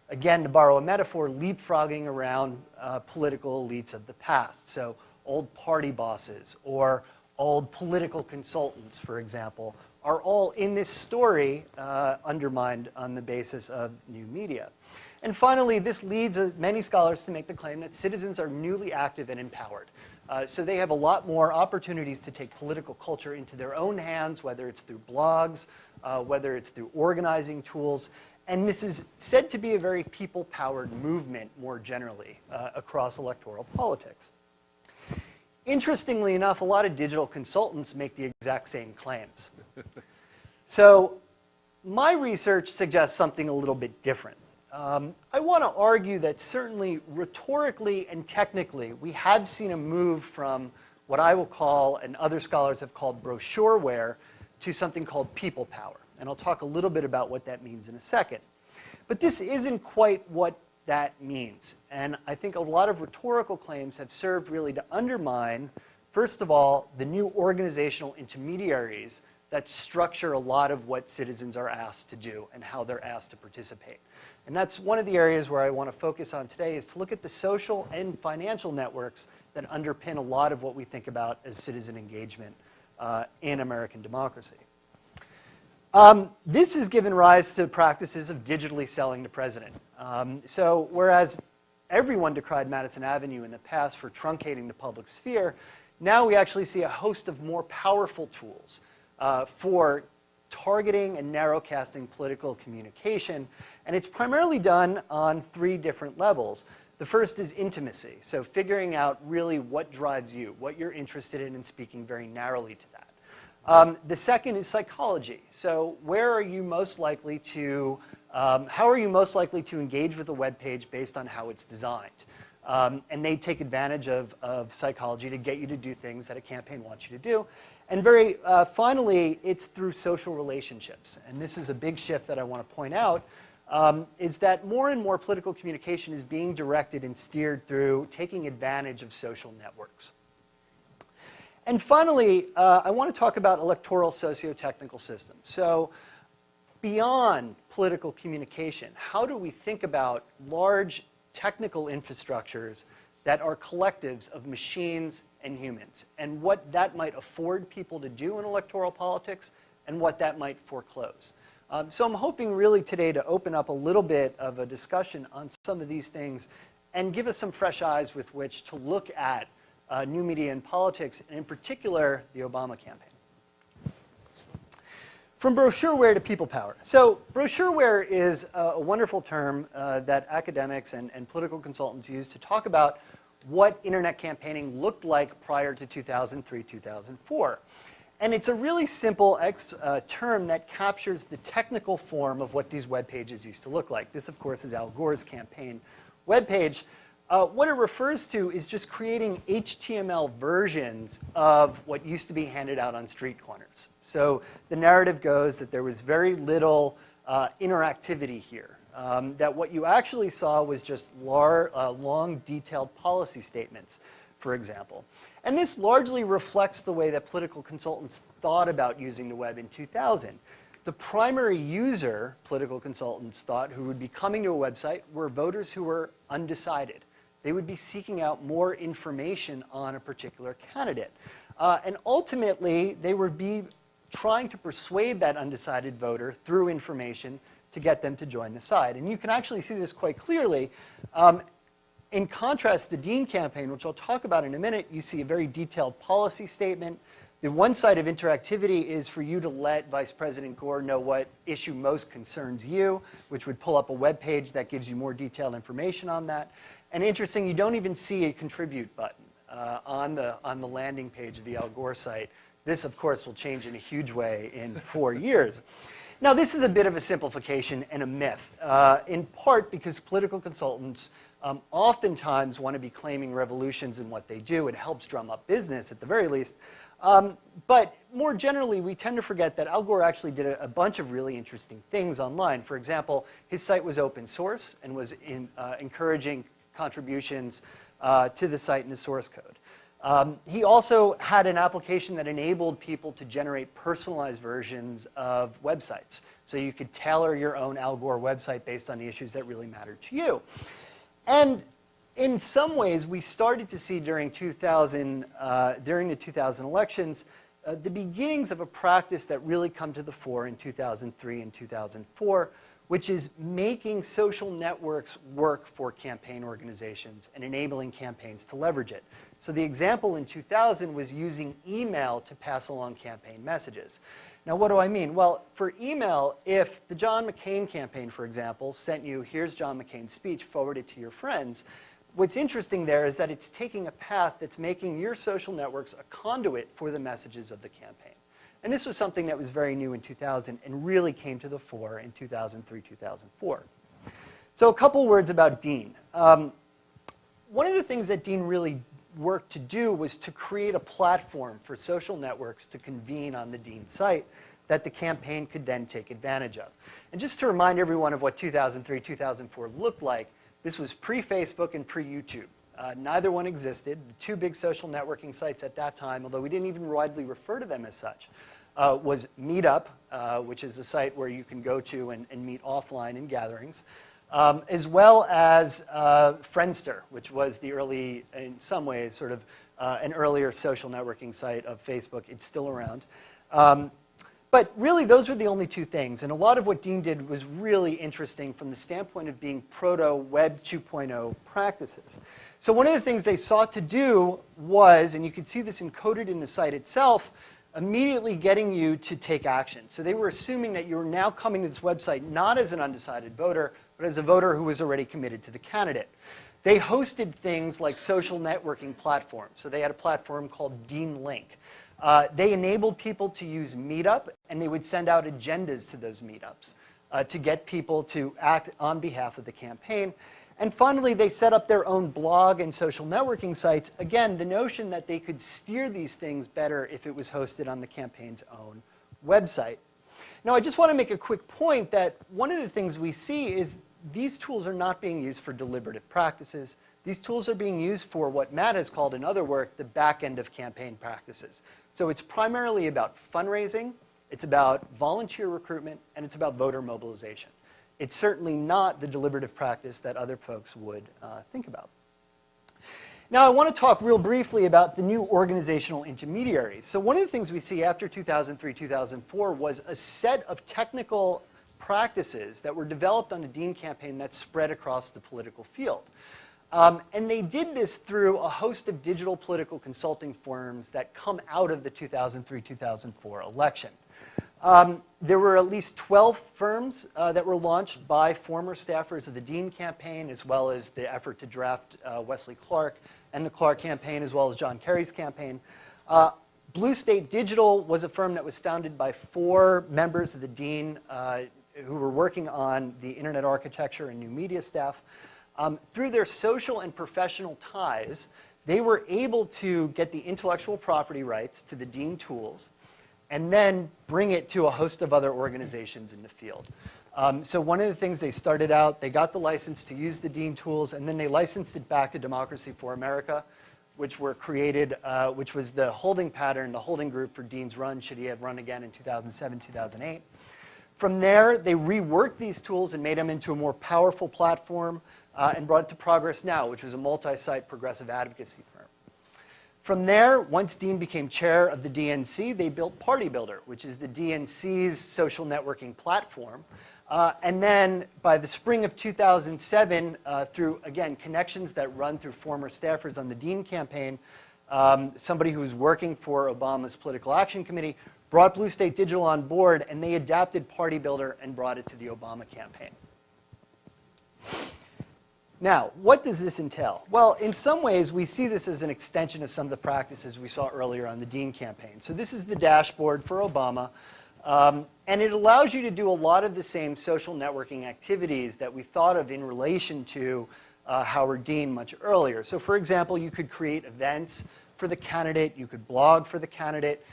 again, to borrow a metaphor, leapfrogging around political elites of the past. So old party bosses or old political consultants, for example, are all in this story undermined on the basis of new media. And finally, this leads many scholars to make the claim that citizens are newly active and empowered. So they have a lot more opportunities to take political culture into their own hands, whether it's through blogs, whether it's through organizing tools. And this is said to be a very people-powered movement more generally across electoral politics. Interestingly enough, a lot of digital consultants make the exact same claims. So my research suggests something a little bit different. I want to argue that certainly rhetorically and technically, we have seen a move from what I will call, and other scholars have called, brochureware to something called people power. And I'll talk a little bit about what that means in a second. But this isn't quite what that means. And I think a lot of rhetorical claims have served really to undermine, first of all, the new organizational intermediaries that structure a lot of what citizens are asked to do and how they're asked to participate. And that's one of the areas where I want to focus on today, is to look at the social and financial networks that underpin a lot of what we think about as citizen engagement in American democracy. This has given rise to practices of digitally selling the president. So whereas everyone decried Madison Avenue in the past for truncating the public sphere, now we actually see a host of more powerful tools for targeting and narrowcasting political communication. And it's primarily done on 3 different levels. The first is intimacy, so figuring out really what drives you, what you're interested in, and speaking very narrowly to that. The second is psychology. So where are you most likely to, how are you most likely to engage with a web page based on how it's designed? And they take advantage of psychology to get you to do things that a campaign wants you to do. And very finally, it's through social relationships. And this is a big shift that I want to point out, is that more and more political communication is being directed and steered through taking advantage of social networks. And finally, I want to talk about electoral sociotechnical systems. So beyond political communication, how do we think about large technical infrastructures that are collectives of machines and humans, and what that might afford people to do in electoral politics, and what that might foreclose? So I'm hoping really today to open up a little bit of a discussion on some of these things and give us some fresh eyes with which to look at new media and politics, and in particular, the Obama campaign. From brochureware to people power. So brochureware is a wonderful term that academics and political consultants use to talk about what internet campaigning looked like prior to 2003, 2004. And it's a really simple term that captures the technical form of what these web pages used to look like. This, of course, is Al Gore's campaign web page. What it refers to is just creating HTML versions of what used to be handed out on street corners. So the narrative goes that there was very little interactivity here. That what you actually saw was just long, detailed policy statements, for example. And this largely reflects the way that political consultants thought about using the web in 2000. The primary user, political consultants thought, who would be coming to a website were voters who were undecided. They would be seeking out more information on a particular candidate. And ultimately, they would be trying to persuade that undecided voter through information to get them to join the side. And you can actually see this quite clearly. In contrast, the Dean campaign, which I'll talk about in a minute, you see a very detailed policy statement. The one side of interactivity is for you to let Vice President Gore know what issue most concerns you, which would pull up a web page that gives you more detailed information on that. And interesting, you don't even see a contribute button on the landing page of the Al Gore site. This, of course, will change in a huge way in 4 years. Now, this is a bit of a simplification and a myth, in part because political consultants oftentimes want to be claiming revolutions in what they do. It helps drum up business, at the very least. But more generally, we tend to forget that Al Gore actually did a bunch of really interesting things online. For example, his site was open source and was encouraging contributions to the site in the source code. He also had an application that enabled people to generate personalized versions of websites. So you could tailor your own Al Gore website based on the issues that really mattered to you. And in some ways, we started to see during the 2000 elections, the beginnings of a practice that really come to the fore in 2003 and 2004, which is making social networks work for campaign organizations and enabling campaigns to leverage it. So the example in 2000 was using email to pass along campaign messages. Now, what do I mean? Well, for email, if the John McCain campaign, for example, sent you, here's John McCain's speech, forward it to your friends, what's interesting there is that it's taking a path that's making your social networks a conduit for the messages of the campaign. And this was something that was very new in 2000 and really came to the fore in 2003, 2004. So a couple words about Dean. One of the things that Dean really worked to do was to create a platform for social networks to convene on the Dean site that the campaign could then take advantage of. And just to remind everyone of what 2003, 2004 looked like, this was pre-Facebook and pre-YouTube. Neither one existed. The two big social networking sites at that time, although we didn't even widely refer to them as such, was Meetup, which is a site where you can go to and meet offline in gatherings, as well as Friendster, which was the early, in some ways, sort of an earlier social networking site of Facebook. It's still around. But really, those were the only two things. And a lot of what Dean did was really interesting from the standpoint of being proto-Web 2.0 practices. So one of the things they sought to do was, and you can see this encoded in the site itself, immediately getting you to take action. So they were assuming that you were now coming to this website not as an undecided voter, but as a voter who was already committed to the candidate. They hosted things like social networking platforms. So they had a platform called Dean Link. They enabled people to use Meetup, and they would send out agendas to those meetups to get people to act on behalf of the campaign. And finally, they set up their own blog and social networking sites. Again, the notion that they could steer these things better if it was hosted on the campaign's own website. Now, I just want to make a quick point that one of the things we see is these tools are not being used for deliberative practices. These tools are being used for what Matt has called in other work the back end of campaign practices. So it's primarily about fundraising, it's about volunteer recruitment, and it's about voter mobilization. It's certainly not the deliberative practice that other folks would think about. Now, I want to talk real briefly about the new organizational intermediaries. So one of the things we see after 2003, 2004 was a set of technical practices that were developed on the Dean campaign that spread across the political field. And they did this through a host of digital political consulting firms that come out of the 2003-2004 election. There were at least 12 firms that were launched by former staffers of the Dean campaign, as well as the effort to draft Wesley Clark and the Clark campaign, as well as John Kerry's campaign. Blue State Digital was a firm that was founded by 4 members of the Dean who were working on the internet architecture and new media staff. Through their social and professional ties, they were able to get the intellectual property rights to the Dean tools and then bring it to a host of other organizations in the field. So one of the things they started out, they got the license to use the Dean tools, and then they licensed it back to Democracy for America, which were created, which was the holding pattern, the holding group for Dean's run, should he have run again in 2007, 2008. From there, they reworked these tools and made them into a more powerful platform and brought it to Progress Now, which was a multi-site progressive advocacy firm. From there, once Dean became chair of the DNC, they built Party Builder, which is the DNC's social networking platform. And then by the spring of 2007, through, again, connections that run through former staffers on the Dean campaign, somebody who was working for Obama's Political Action Committee brought Blue State Digital on board, and they adapted Party Builder and brought it to the Obama campaign. Now, what does this entail? Well, in some ways, we see this as an extension of some of the practices we saw earlier on the Dean campaign. So this is the dashboard for Obama, and it allows you to do a lot of the same social networking activities that we thought of in relation to Howard Dean much earlier. So for example, you could create events for the candidate, you could blog for the candidate,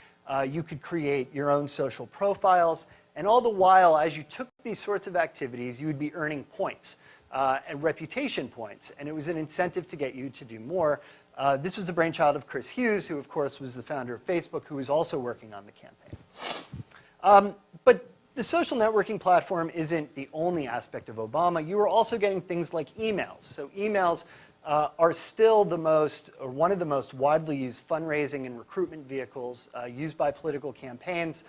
you could create your own social profiles, and all the while, as you took these sorts of activities, you would be earning points. And reputation points, and it was an incentive to get you to do more. This was the brainchild of Chris Hughes, who of course was the founder of Facebook, who was also working on the campaign. But the social networking platform isn't the only aspect of Obama. You were also getting things like emails. So emails are still the most, or one of the most widely used fundraising and recruitment vehicles used by political campaigns.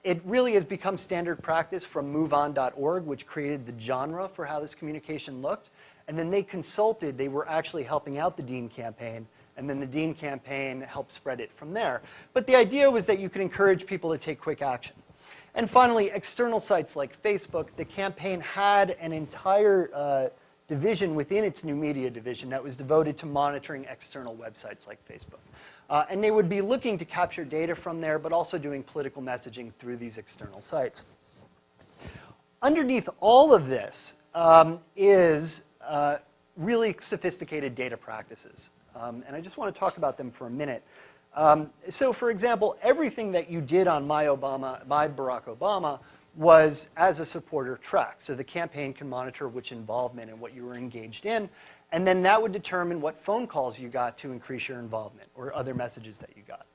It really has become standard practice from MoveOn.org, which created the genre for how this communication looked. And then they consulted, they were actually helping out the Dean campaign, and then the Dean campaign helped spread it from there. But the idea was that you could encourage people to take quick action. And finally, external sites like Facebook. The campaign had an entire division within its new media division that was devoted to monitoring external websites like Facebook. And they would be looking to capture data from there, but also doing political messaging through these external sites. Underneath all of this is really sophisticated data practices. And I just want to talk about them for a minute. So for example, everything that you did on My Barack Obama was as a supporter track. So the campaign can monitor which involvement and what you were engaged in. And then that would determine what phone calls you got to increase your involvement or other messages that you got.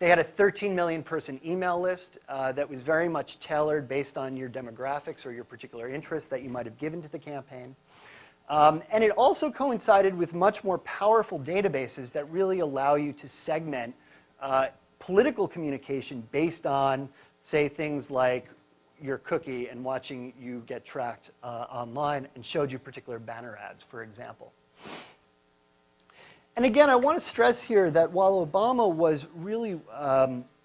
They had a 13 million person email list that was very much tailored based on your demographics or your particular interests that you might have given to the campaign. And it also coincided with much more powerful databases that really allow you to segment political communication based on, say, things like your cookie and watching you get tracked online, and showed you particular banner ads, for example. And again, I want to stress here that while Obama was really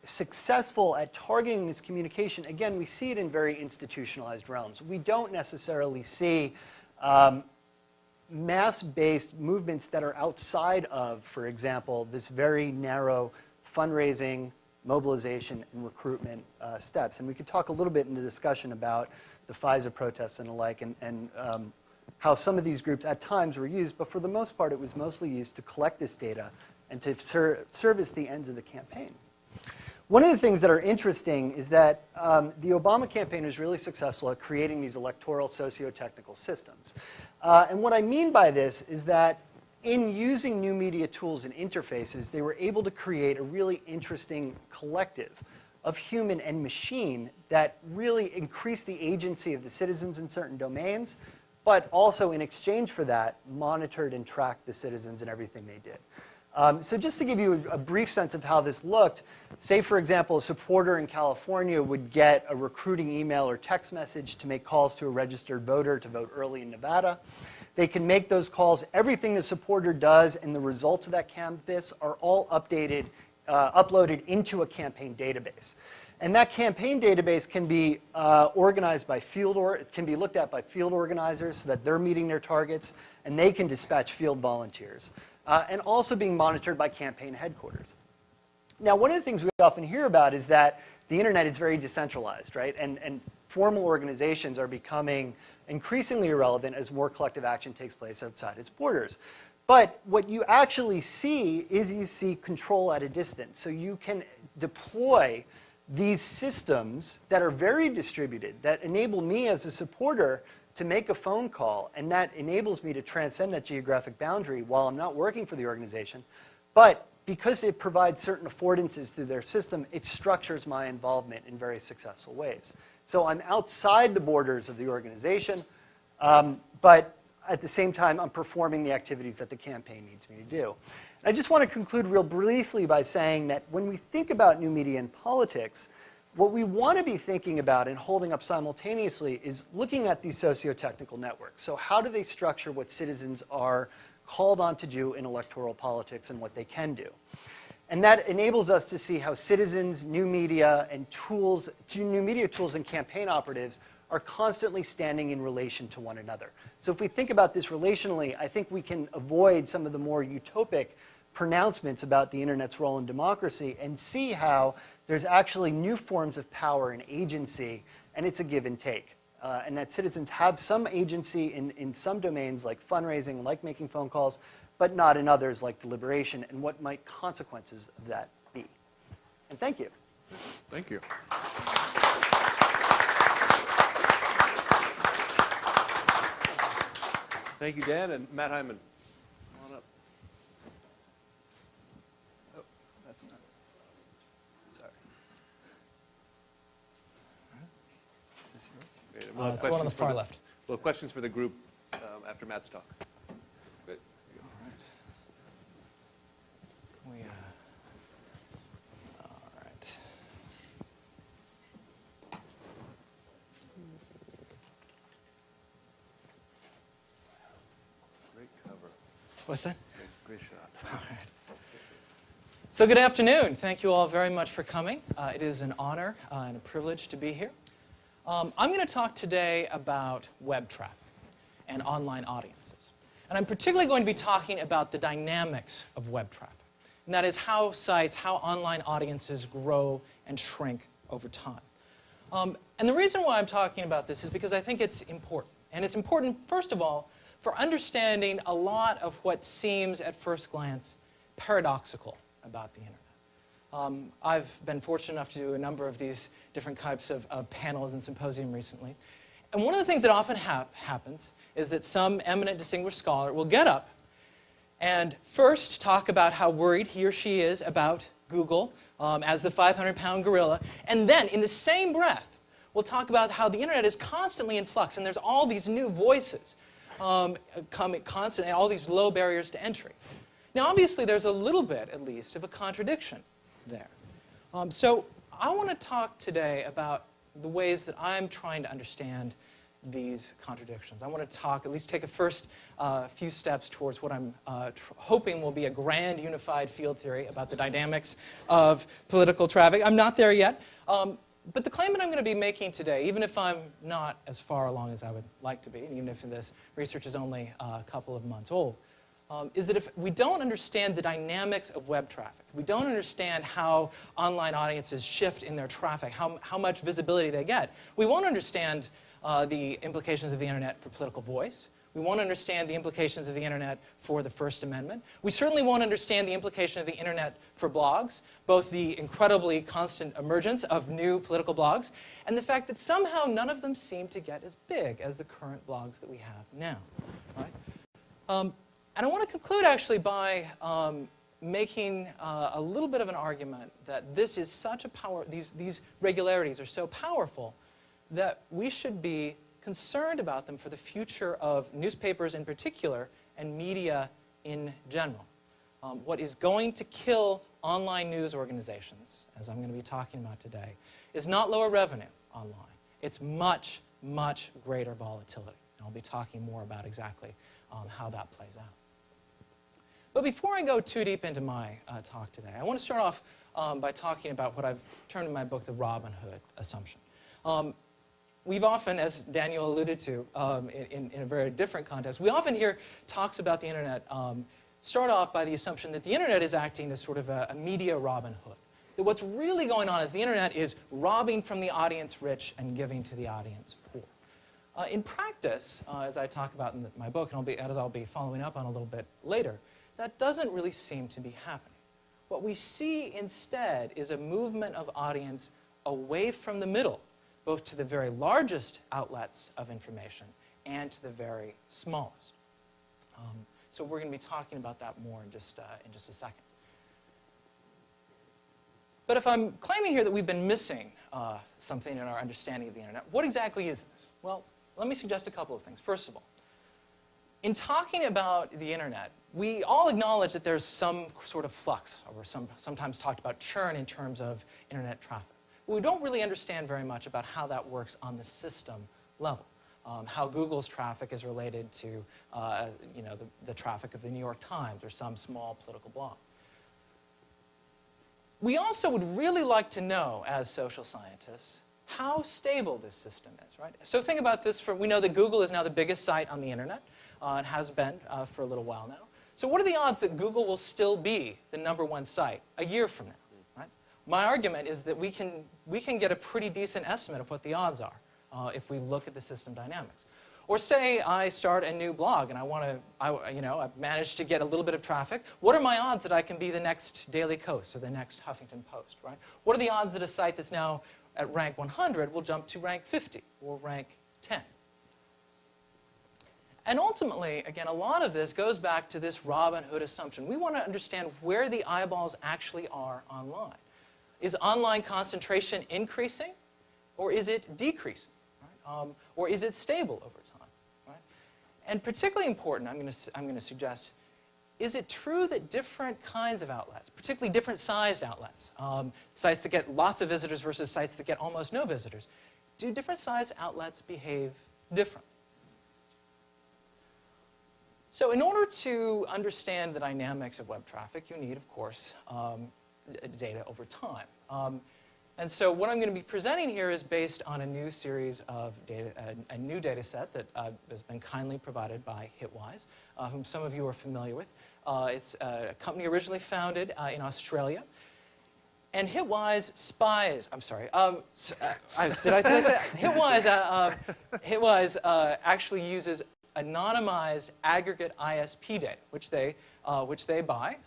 successful at targeting this communication, again, we see it in very institutionalized realms. We don't necessarily see mass-based movements that are outside of, for example, this very narrow fundraising, mobilization, and recruitment steps. And we could talk a little bit in the discussion about the FISA protests and the like, and how some of these groups at times were used, but for the most part, it was mostly used to collect this data and to service the ends of the campaign. One of the things that are interesting is that the Obama campaign was really successful at creating these electoral socio-technical systems. And what I mean by this is that in using new media tools and interfaces, they were able to create a really interesting collective of human and machine that really increased the agency of the citizens in certain domains, but also in exchange for that, monitored and tracked the citizens and everything they did. So just to give you a brief sense of how this looked, say, for example, a supporter in California would get a recruiting email or text message to make calls to a registered voter to vote early in Nevada. They can make those calls. Everything the supporter does and the results of that canvass are all uploaded into a campaign database. And that campaign database can be organized by it can be looked at by field organizers so that they're meeting their targets, and they can dispatch field volunteers. And also being monitored by campaign headquarters. Now, one of the things we often hear about is that the internet is very decentralized, right? And formal organizations are becoming increasingly irrelevant as more collective action takes place outside its borders. But what you actually see is you see control at a distance. So you can deploy these systems that are very distributed, that enable me as a supporter to make a phone call, and that enables me to transcend that geographic boundary while I'm not working for the organization. But because it provides certain affordances through their system, it structures my involvement in very successful ways. So I'm outside the borders of the organization, but at the same time, I'm performing the activities that the campaign needs me to do. And I just want to conclude real briefly by saying that when we think about new media and politics, what we want to be thinking about and holding up simultaneously is looking at these socio-technical networks. So how do they structure what citizens are called on to do in electoral politics and what they can do? And that enables us to see how citizens, new media, and new media tools and campaign operatives are constantly standing in relation to one another. So if we think about this relationally, I think we can avoid some of the more utopic pronouncements about the internet's role in democracy and see how there's actually new forms of power and agency, and it's a give and take. And that citizens have some agency in some domains like fundraising, like making phone calls, but not in others like deliberation, and what might consequences of that be. And thank you. Thank you. Thank you, Dan, and Matt Hyman. Come on up. Oh, that's not. Sorry. Is this yours? Great. We'll have It's the one on the far left. We'll have questions for the group after Matt's talk. Great. Can we, all right. Great cover. What's that? Great shot. All right. So good afternoon. Thank you all very much for coming. It is an honor and a privilege to be here. I'm going to talk today about web traffic and online audiences. And I'm particularly going to be talking about the dynamics of web traffic. And that is how sites, how online audiences grow and shrink over time. And the reason why I'm talking about this is because I think it's important. And it's important, first of all, for understanding a lot of what seems, at first glance, paradoxical about the internet. I've been fortunate enough to do a number of these different types of panels and symposium recently. And one of the things that often happens is that some eminent distinguished scholar will get up and first talk about how worried he or she is about Google as the 500-pound gorilla, and then in the same breath, we'll talk about how the internet is constantly in flux, and there's all these new voices coming constantly, all these low barriers to entry. Now, obviously, there's a little bit, at least, of a contradiction there. So I want to talk today about the ways that I'm trying to understand these contradictions. I want to talk, at least take a first few steps towards what I'm hoping will be a grand unified field theory about the dynamics of political traffic. I'm not there yet. But the claim that I'm going to be making today, even if I'm not as far along as I would like to be, and even if this research is only a couple of months old, is that if we don't understand the dynamics of web traffic, we don't understand how online audiences shift in their traffic, how much visibility they get, we won't understand the implications of the internet for political voice. We won't understand the implications of the internet for the First Amendment. We certainly won't understand the implication of the internet for blogs, both the incredibly constant emergence of new political blogs and the fact that somehow none of them seem to get as big as the current blogs that we have now. Right? And I want to conclude actually by making a little bit of an argument that this is such a these regularities are so powerful that we should be concerned about them for the future of newspapers in particular and media in general. What is going to kill online news organizations, as I'm going to be talking about today, is not lower revenue online. It's much, much greater volatility. And I'll be talking more about exactly how that plays out. But before I go too deep into my talk today, I want to start off by talking about what I've termed in my book the Robin Hood assumption. We've often, as Daniel alluded to in a very different context, we often hear talks about the internet start off by the assumption that the internet is acting as sort of a media Robin Hood. That what's really going on is the internet is robbing from the audience rich and giving to the audience poor. In practice, as I talk about in my book, and as I'll be following up on a little bit later, that doesn't really seem to be happening. What we see instead is a movement of audience away from the middle, both to the very largest outlets of information and to the very smallest. So we're going to be talking about that more in just a second. But if I'm claiming here that we've been missing something in our understanding of the internet, what exactly is this? Well, let me suggest a couple of things. First of all, in talking about the internet, we all acknowledge that there's some sort of flux, or sometimes talked about churn in terms of internet traffic. We don't really understand very much about how that works on the system level, how Google's traffic is related to the traffic of the New York Times or some small political blog. We also would really like to know, as social scientists, how stable this system is, right? So think about this. We know that Google is now the biggest site on the internet, and has been for a little while now. So what are the odds that Google will still be the #1 site a year from now? My argument is that we can get a pretty decent estimate of what the odds are if we look at the system dynamics. Or say I start a new blog and I've managed to get a little bit of traffic. What are my odds that I can be the next Daily Kos or the next Huffington Post, right? What are the odds that a site that's now at rank 100 will jump to rank 50 or rank 10? And ultimately, again, a lot of this goes back to this Robin Hood assumption. We want to understand where the eyeballs actually are online. Is online concentration increasing, or is it decreasing? Right? Or is it stable over time? Right? And particularly important, I'm going to suggest, is it true that different kinds of outlets, particularly different sized outlets, sites that get lots of visitors versus sites that get almost no visitors, do different sized outlets behave differently? So in order to understand the dynamics of web traffic, you need, of course, data over time. And so what I'm going to be presenting here is based on a new series of data, a new data set that has been kindly provided by Hitwise, whom some of you are familiar with. It's a company originally founded in Australia. And Hitwise spies, I'm sorry, did I say that? Hitwise actually uses anonymized aggregate ISP data, which they buy,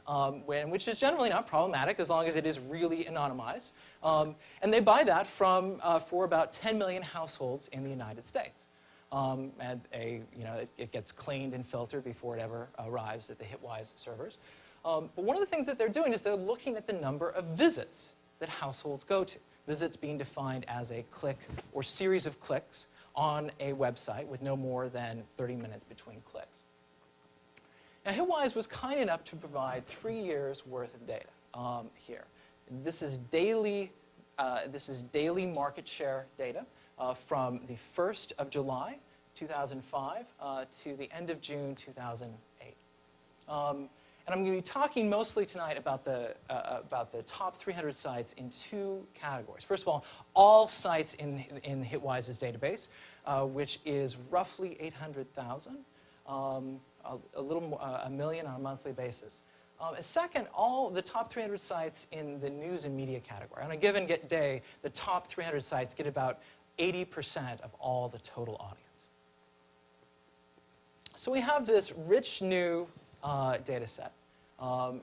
which is generally not problematic as long as it is really anonymized. And they buy that for about 10 million households in the United States. and it gets cleaned and filtered before it ever arrives at the Hitwise servers. But one of the things that they're doing is they're looking at the number of visits that households go to. Visits being defined as a click or series of clicks on a website with no more than 30 minutes between clicks. Now, Hitwise was kind enough to provide 3 years' worth of data here. This is daily market share data from the 1st of July 2005 to the end of June 2008. And I'm going to be talking mostly tonight about the top 300 sites in 2 categories. First of all sites in Hitwise's database, which is roughly 800,000, a million on a monthly basis. And second, all the top 300 sites in the news and media category. On a given day, the top 300 sites get about 80% of all the total audience. So we have this rich new data set,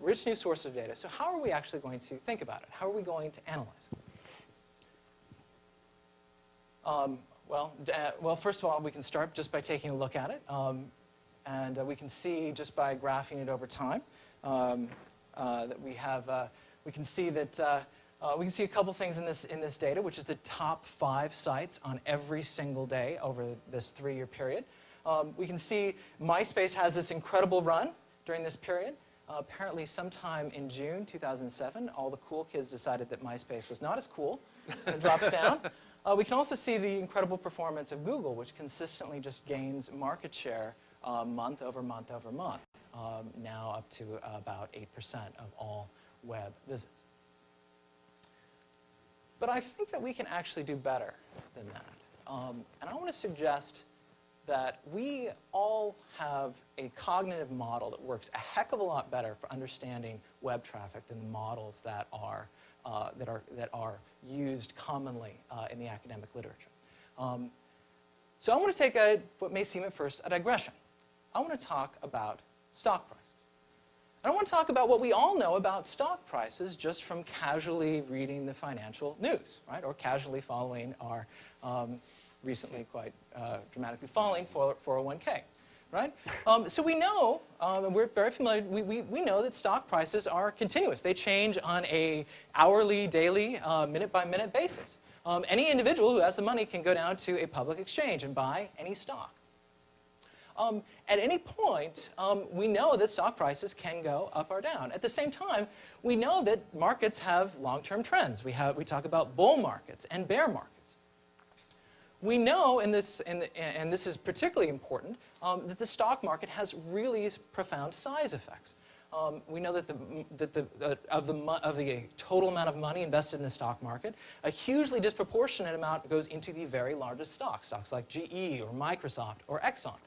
rich new source of data. So how are we actually going to think about it? How are we going to analyze it? Well, first of all, we can start just by taking a look at it. And we can see just by graphing it over time that we can see a couple things in this data, which is the top 5 sites on every single day over this 3-year period. We can see MySpace has this incredible run during this period. Apparently, sometime in June 2007, all the cool kids decided that MySpace was not as cool, and it drops down. We can also see the incredible performance of Google, which consistently just gains market share month over month over month, now up to about 8% of all web visits. But I think that we can actually do better than that. And I want to suggest that we all have a cognitive model that works a heck of a lot better for understanding web traffic than the models that are used commonly in the academic literature. So I want to take what may seem at first a digression. I want to talk about stock prices. And I want to talk about what we all know about stock prices just from casually reading the financial news, right? Or casually following our recently quite dramatically falling 401k, right? So we know, and we're very familiar, we know that stock prices are continuous. They change on a hourly, daily, minute-by-minute basis. Any individual who has the money can go down to a public exchange and buy any stock. At any point, we know that stock prices can go up or down. At the same time, we know that markets have long-term trends. We talk about bull markets and bear markets. We know, and this is particularly important, that the stock market has really profound size effects. We know that of the total amount of money invested in the stock market, a hugely disproportionate amount goes into the very largest stocks like GE or Microsoft or Exxon.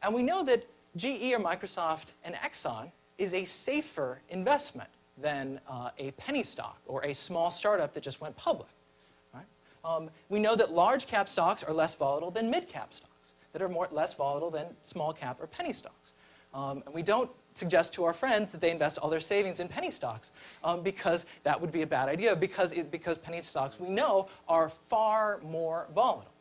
And we know that GE or Microsoft and Exxon is a safer investment than a penny stock or a small startup that just went public. Right? We know that large cap stocks are less volatile than mid cap stocks, that are less volatile than small cap or penny stocks. And we don't suggest to our friends that they invest all their savings in penny stocks because that would be a bad idea because penny stocks, we know, are far more volatile.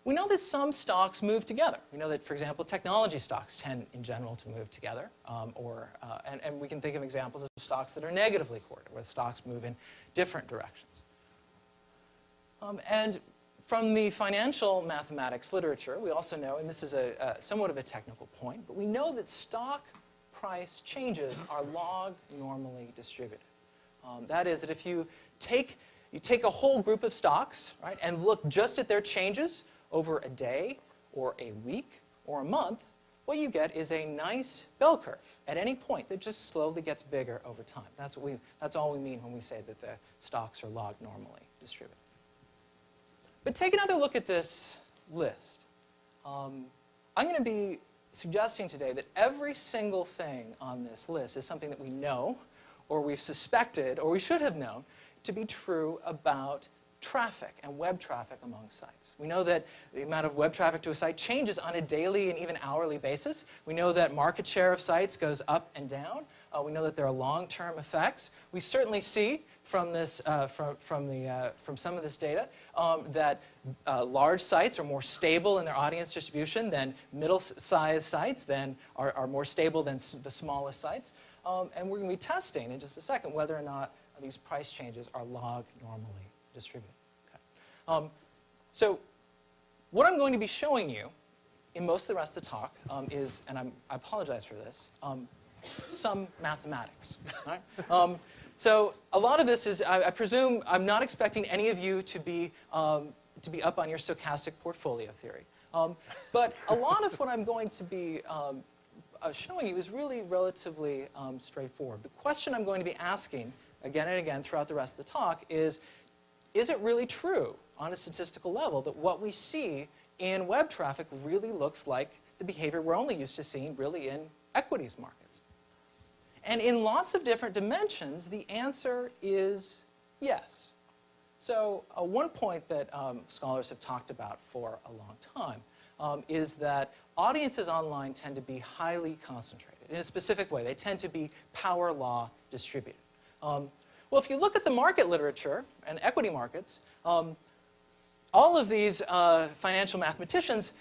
We know that some stocks move together. We know that, for example, technology stocks tend, in general, to move together. And we can think of examples of stocks that are negatively correlated, where stocks move in different directions. And from the financial mathematics literature, we also know, and this is somewhat of a technical point, but we know that stock price changes are log normally distributed. That is, that if you take a whole group of stocks, right, and look just at their changes over a day or a week or a month, what you get is a nice bell curve at any point that just slowly gets bigger over time. That's all we mean when we say that the stocks are log normally distributed. But take another look at this list. I'm going to be suggesting today that every single thing on this list is something that we know, or we've suspected, or we should have known to be true about traffic and web traffic among sites. We know that the amount of web traffic to a site changes on a daily and even hourly basis. We know that market share of sites goes up and down. We know that there are long-term effects. We certainly see from this from some of this data that large sites are more stable in their audience distribution than middle-sized sites, are more stable than the smallest sites. And we're going to be testing in just a second whether or not these price changes are log normally distributed. Okay. So what I'm going to be showing you in most of the rest of the talk is, and I apologize for this, some mathematics. Right? So a lot of this is, I presume, I'm not expecting any of you to be up on your stochastic portfolio theory. But a lot of what I'm going to be showing you is really relatively straightforward. The question I'm going to be asking again and again throughout the rest of the talk is it really true on a statistical level that what we see in web traffic really looks like the behavior we're only used to seeing really in equities markets? And in lots of different dimensions, the answer is yes. So one point that scholars have talked about for a long time is that audiences online tend to be highly concentrated in a specific way. They tend to be power law distributed. Well, if you look at the market literature and equity markets, all of these financial mathematicians,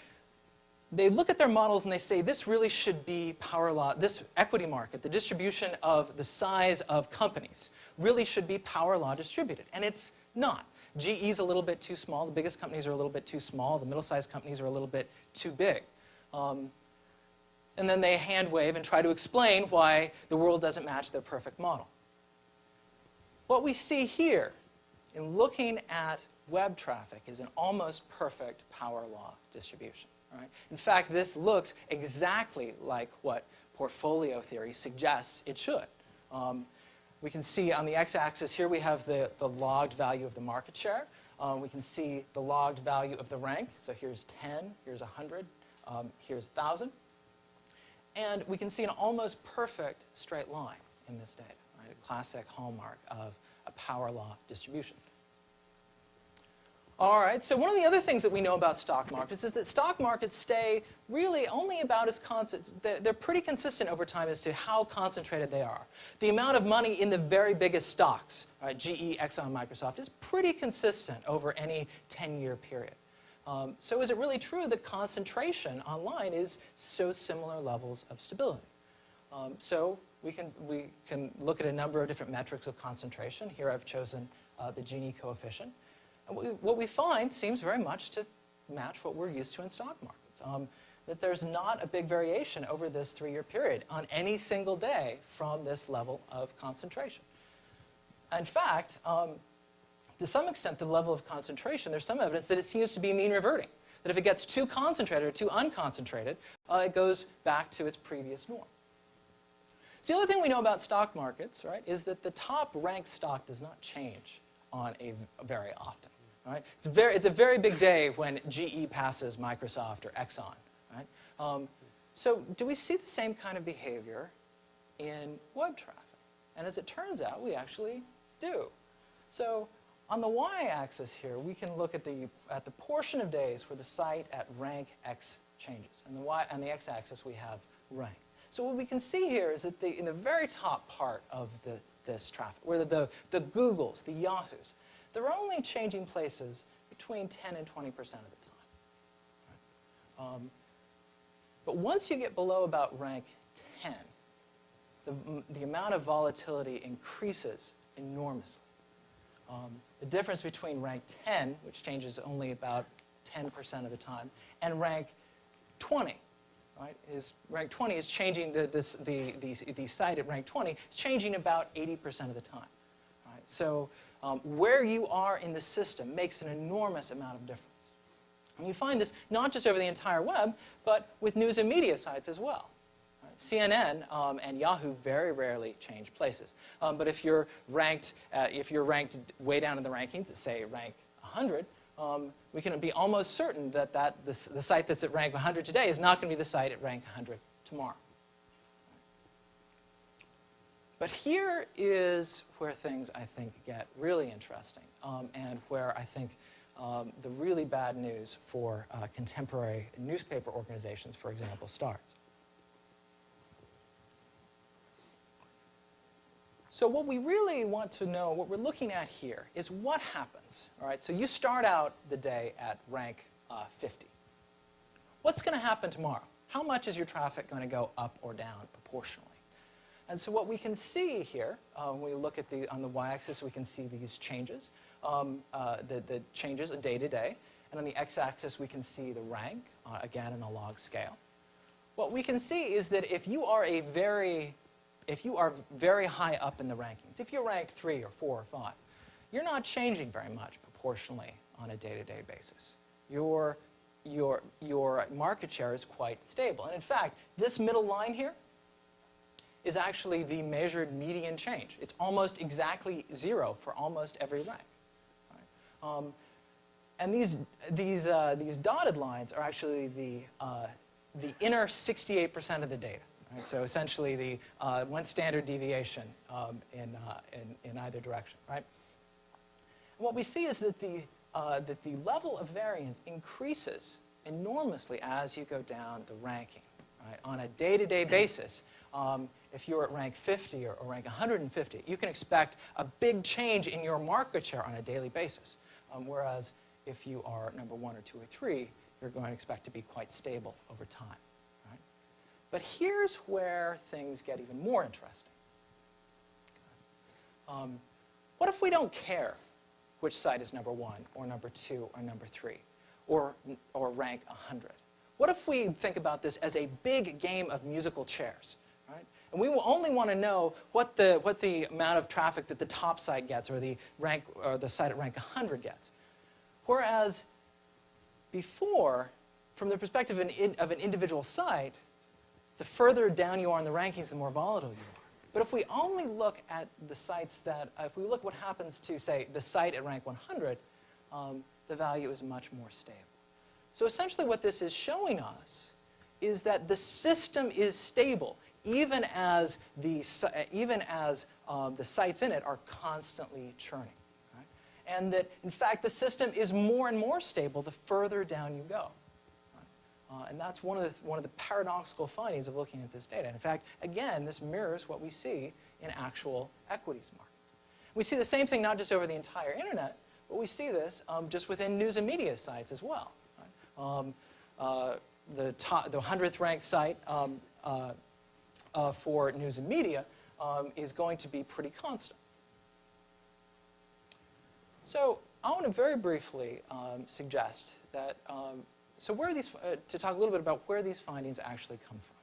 they look at their models and they say this really should be power law. This equity market, the distribution of the size of companies, really should be power law distributed. And it's not. GE's a little bit too small. The biggest companies are a little bit too small. The middle-sized companies are a little bit too big. And then they hand wave and try to explain why the world doesn't match their perfect model. What we see here in looking at web traffic is an almost perfect power law distribution. Right? In fact, this looks exactly like what portfolio theory suggests it should. We can see on the x-axis here we have the logged value of the market share. We can see the logged value of the rank. So here's 10, here's 100, here's 1,000. And we can see an almost perfect straight line in this data, right? A classic hallmark of a power law distribution. All right, so one of the other things that we know about stock markets is that stock markets stay really only about as they're pretty consistent over time as to how concentrated they are. The amount of money in the very biggest stocks, right, GE, Exxon, Microsoft, is pretty consistent over any 10-year period. So is it really true that concentration online shows similar levels of stability? So we can look at a number of different metrics of concentration. Here I've chosen the Gini coefficient. And what we find seems very much to match what we're used to in stock markets, that there's not a big variation over this 3-year period on any single day from this level of concentration. In fact, to some extent, the level of concentration, there's some evidence that it seems to be mean reverting, that if it gets too concentrated or too unconcentrated, it goes back to its previous norm. So the other thing we know about stock markets, right, is that the top ranked stock does not change on very often. Right? It's a very big day when GE passes Microsoft or Exxon. Right? So do we see the same kind of behavior in web traffic? And as it turns out, we actually do. So on the y-axis here, we can look at the portion of days where the site at rank X changes. And on the x-axis, we have rank. So what we can see here is that in the very top part of this traffic, where the Googles, the Yahoos, they're only changing places between 10 and 20% of the time. But once you get below about rank 10, the amount of volatility increases enormously. The difference between rank 10, which changes only about 10% of the time, and rank 20, right, rank 20 is changing the site at rank 20 is changing about 80% of the time. Right? So where you are in the system makes an enormous amount of difference. And you find this not just over the entire web, but with news and media sites as well. Right? CNN and Yahoo very rarely change places. But if you're ranked way down in the rankings, say rank 100, we can be almost certain that the site that's at rank 100 today is not going to be the site at rank 100 tomorrow. But here is where things, I think, get really interesting, and where I think the really bad news for contemporary newspaper organizations, for example, starts. So what we really want to know, what we're looking at here, is what happens. All right, so you start out the day at rank 50. What's going to happen tomorrow? How much is your traffic going to go up or down proportionally? And so what we can see here, when we look at on the y-axis, we can see these changes, the changes day to day. And on the x-axis, we can see the rank, again, in a log scale. What we can see is that if you are very high up in the rankings, if you're ranked 3 or 4 or 5, you're not changing very much proportionally on a day-to-day basis. Your market share is quite stable. And in fact, this middle line here is actually the measured median change. It's almost exactly 0 for almost every rank. Right? And these dotted lines are actually the inner 68% of the data. Right? So essentially the one standard deviation in either direction. Right? And what we see is that the level of variance increases enormously as you go down the ranking. Right? On a day-to-day basis, if you're at rank 50 or rank 150, you can expect a big change in your market share on a daily basis. Whereas if you are number 1 or 2 or 3, you're going to expect to be quite stable over time. Right? But here's where things get even more interesting. What if we don't care which site is number 1 or number 2 or number 3 or rank 100? What if we think about this as a big game of musical chairs? Right? And we will only want to know what the amount of traffic that the top site gets or the site at rank 100 gets. Whereas before, from the perspective of an individual site, the further down you are in the rankings, the more volatile you are. But if we only look at the sites if we look what happens to, say, the site at rank 100, the value is much more stable. So essentially what this is showing us is that the system is stable, even as the sites in it are constantly churning. Right? And that, in fact, the system is more and more stable the further down you go. Right? And that's one of the paradoxical findings of looking at this data. And in fact, again, this mirrors what we see in actual equities markets. We see the same thing not just over the entire internet, but we see this just within news and media sites as well. Right? The 100th ranked site for news and media is going to be pretty constant. So I want to very briefly suggest that, to talk a little bit about where these findings actually come from.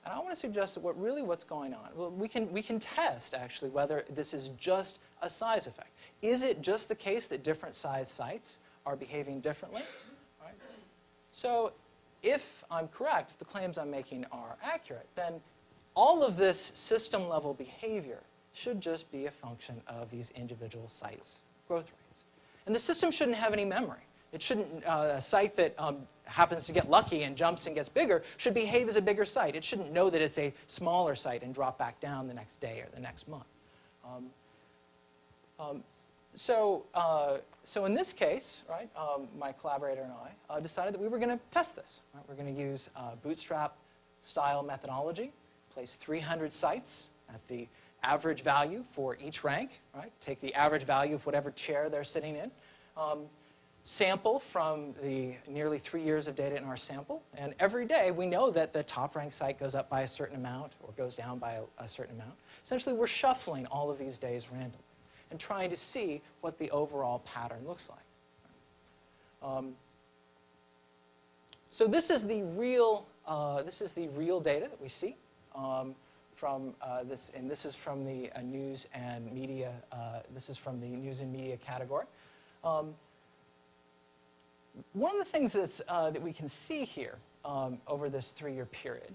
And I want to suggest that what's going on. Well, we can test, actually, whether this is just a size effect. Is it just the case that different size sites are behaving differently? Right? So if I'm correct, if the claims I'm making are accurate, then all of this system-level behavior should just be a function of these individual sites' growth rates. And the system shouldn't have any memory. It shouldn't, a site that happens to get lucky and jumps and gets bigger should behave as a bigger site. It shouldn't know that it's a smaller site and drop back down the next day or the next month. So in this case, right, my collaborator and I decided that we were going to test this. Right? We're going to use bootstrap-style methodology, place 300 sites at the average value for each rank. Right? Take the average value of whatever chair they're sitting in. Sample from the nearly 3 years of data in our sample. And every day, we know that the top-ranked site goes up by a certain amount or goes down by a certain amount. Essentially, we're shuffling all of these days randomly and trying to see what the overall pattern looks like. So this is the real data that we see from this, and this is from the news and media. This is from the news and media category. One of the things that we can see here over this 3-year period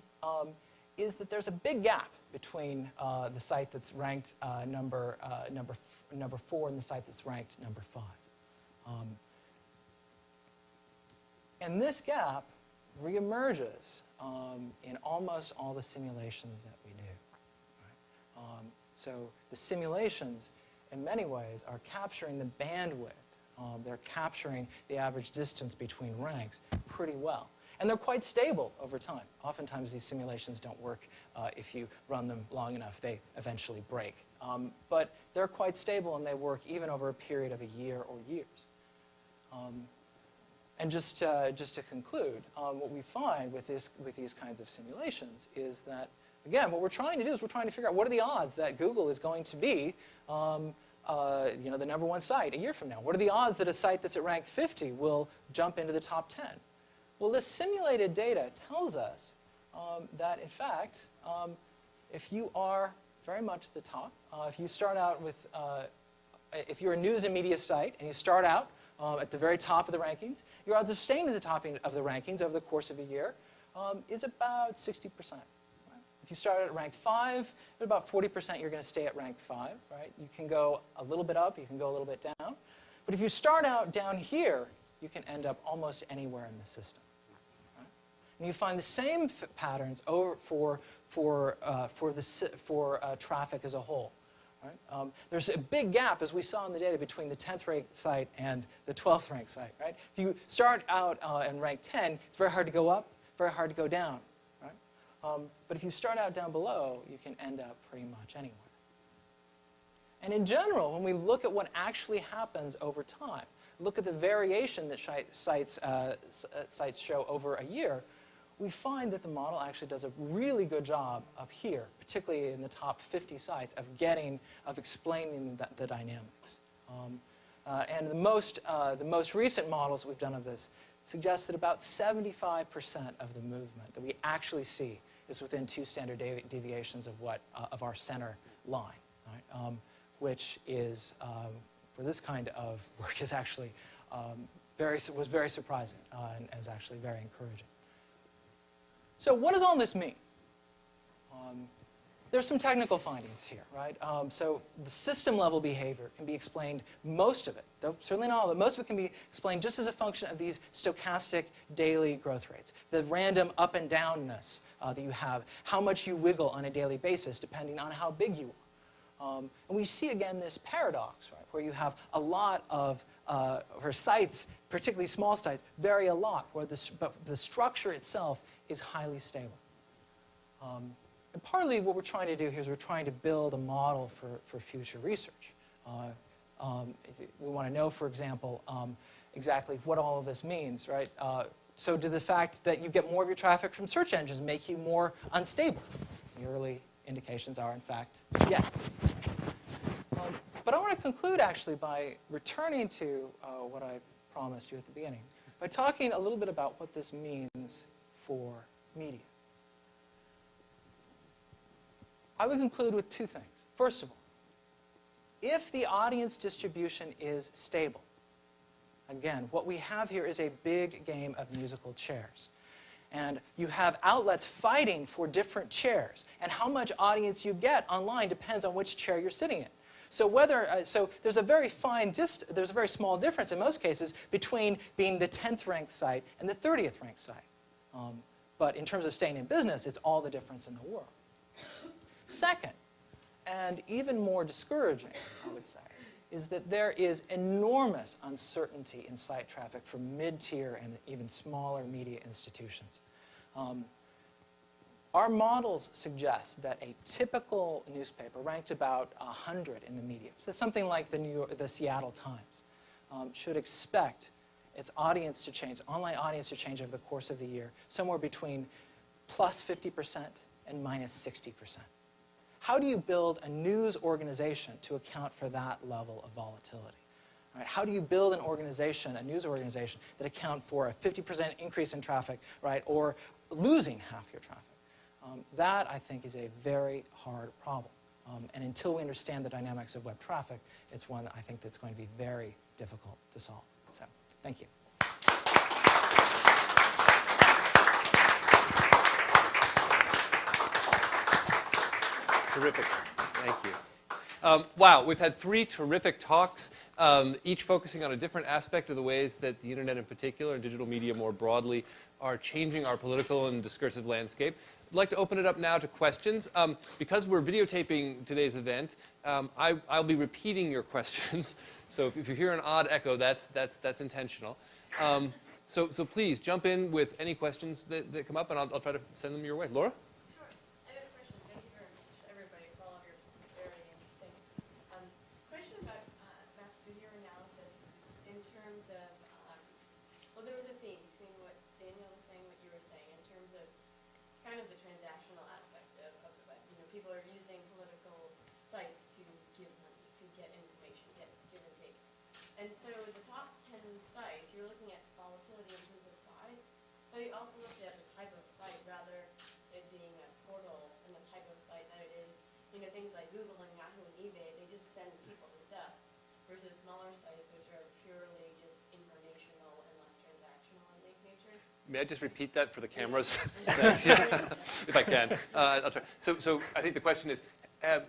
is that there's a big gap between the site that's ranked number 4 and the site that's ranked number 5. And this gap reemerges in almost all the simulations that we do. Right? So the simulations, in many ways, are capturing the bandwidth. They're capturing the average distance between ranks pretty well. And they're quite stable over time. Oftentimes, these simulations don't work if you run them long enough. They eventually break. But they're quite stable, and they work even over a period of a year or years. And just to conclude, what we find with these kinds of simulations is that, again, what we're trying to do is we're trying to figure out what are the odds that Google is going to be the #1 site a year from now. What are the odds that a site that's at rank 50 will jump into the top 10? Well, this simulated data tells us that, in fact, if you are very much at the top, if you start out with, if you're a news and media site and you start out at the very top of the rankings, your odds of staying at the top of the rankings over the course of a year is about 60%. Right? If you start at rank 5, at about 40% you're going to stay at rank 5. Right? You can go a little bit up, you can go a little bit down. But if you start out down here, you can end up almost anywhere in the system. Right? And you find the same patterns for traffic as a whole. Right? There's a big gap, as we saw in the data, between the 10th ranked site and the 12th ranked site. Right? If you start out in rank 10, it's very hard to go up, very hard to go down. Right? But if you start out down below, you can end up pretty much anywhere. And in general, when we look at what actually happens over time, look at the variation that sites show over a year, we find that the model actually does a really good job up here, particularly in the top 50 sites, of explaining the dynamics. And the most recent models we've done of this suggest that about 75% of the movement that we actually see is within 2 standard deviations of our center line, right? Which is, for this kind of work, is actually was very surprising and is actually very encouraging. So what does all this mean? There's some technical findings here, right? So the system-level behavior can be explained, most of it, though certainly not all of it, most of it can be explained just as a function of these stochastic daily growth rates, the random up and downness that you have, how much you wiggle on a daily basis depending on how big you are. And we see, again, this paradox, right, where you have a lot of, where sites, particularly small sites, vary a lot, but the structure itself is highly stable. And partly what we're trying to do here is we're trying to build a model for future research. We want to know, for example, exactly what all of this means, right? So do the fact that you get more of your traffic from search engines make you more unstable? The early indications are, in fact, yes. But I want to conclude, actually, by returning to what I promised you at the beginning, by talking a little bit about what this means for media. I would conclude with 2 things. First of all, if the audience distribution is stable, again, what we have here is a big game of musical chairs. And you have outlets fighting for different chairs. And how much audience you get online depends on which chair you're sitting in. So so there's a very there's a very small difference in most cases between being the 10th ranked site and the 30th ranked site. But in terms of staying in business, it's all the difference in the world. Second, and even more discouraging, I would say, is that there is enormous uncertainty in site traffic for mid-tier and even smaller media institutions. Our models suggest that a typical newspaper ranked about 100 in the media, so something like the Seattle Times, should expect its audience to change, online audience to change over the course of the year, somewhere between plus 50% and minus 60%. How do you build a news organization to account for that level of volatility? Right? How do you build an organization, a news organization, that account for a 50% increase in traffic, right, or losing half your traffic? That, I think, is a very hard problem. And until we understand the dynamics of web traffic, it's one I think that's going to be very difficult to solve. So, thank you. Terrific. Thank you. Wow, we've had 3 terrific talks, each focusing on a different aspect of the ways that the internet in particular and digital media more broadly are changing our political and discursive landscape. I'd like to open it up now to questions. Because we're videotaping today's event, I'll be repeating your questions. So if you hear an odd echo, that's intentional. So please jump in with any questions that come up, and I'll try to send them your way. Laura? Sure. I have a question. Thank you very much, everybody, for all of your very interesting. Question about maps behavior analysis in terms of, well, there was a theme between what Daniel was saying, what you were saying, in terms of kind of the transactional aspect of the web. You know, people are using political sites to give money, to get information, get give and take. And so the top 10 sites, you're looking at volatility in terms of size, but you also looked at the type of site, rather it being a portal and the type of site that it is. You know, things like Google and Yahoo and eBay, they just send people the stuff, versus smaller sites which are purely just informational and less transactional in nature. May I just repeat that for the cameras? Thanks. Yeah. If I can. I'll try. So I think the question is,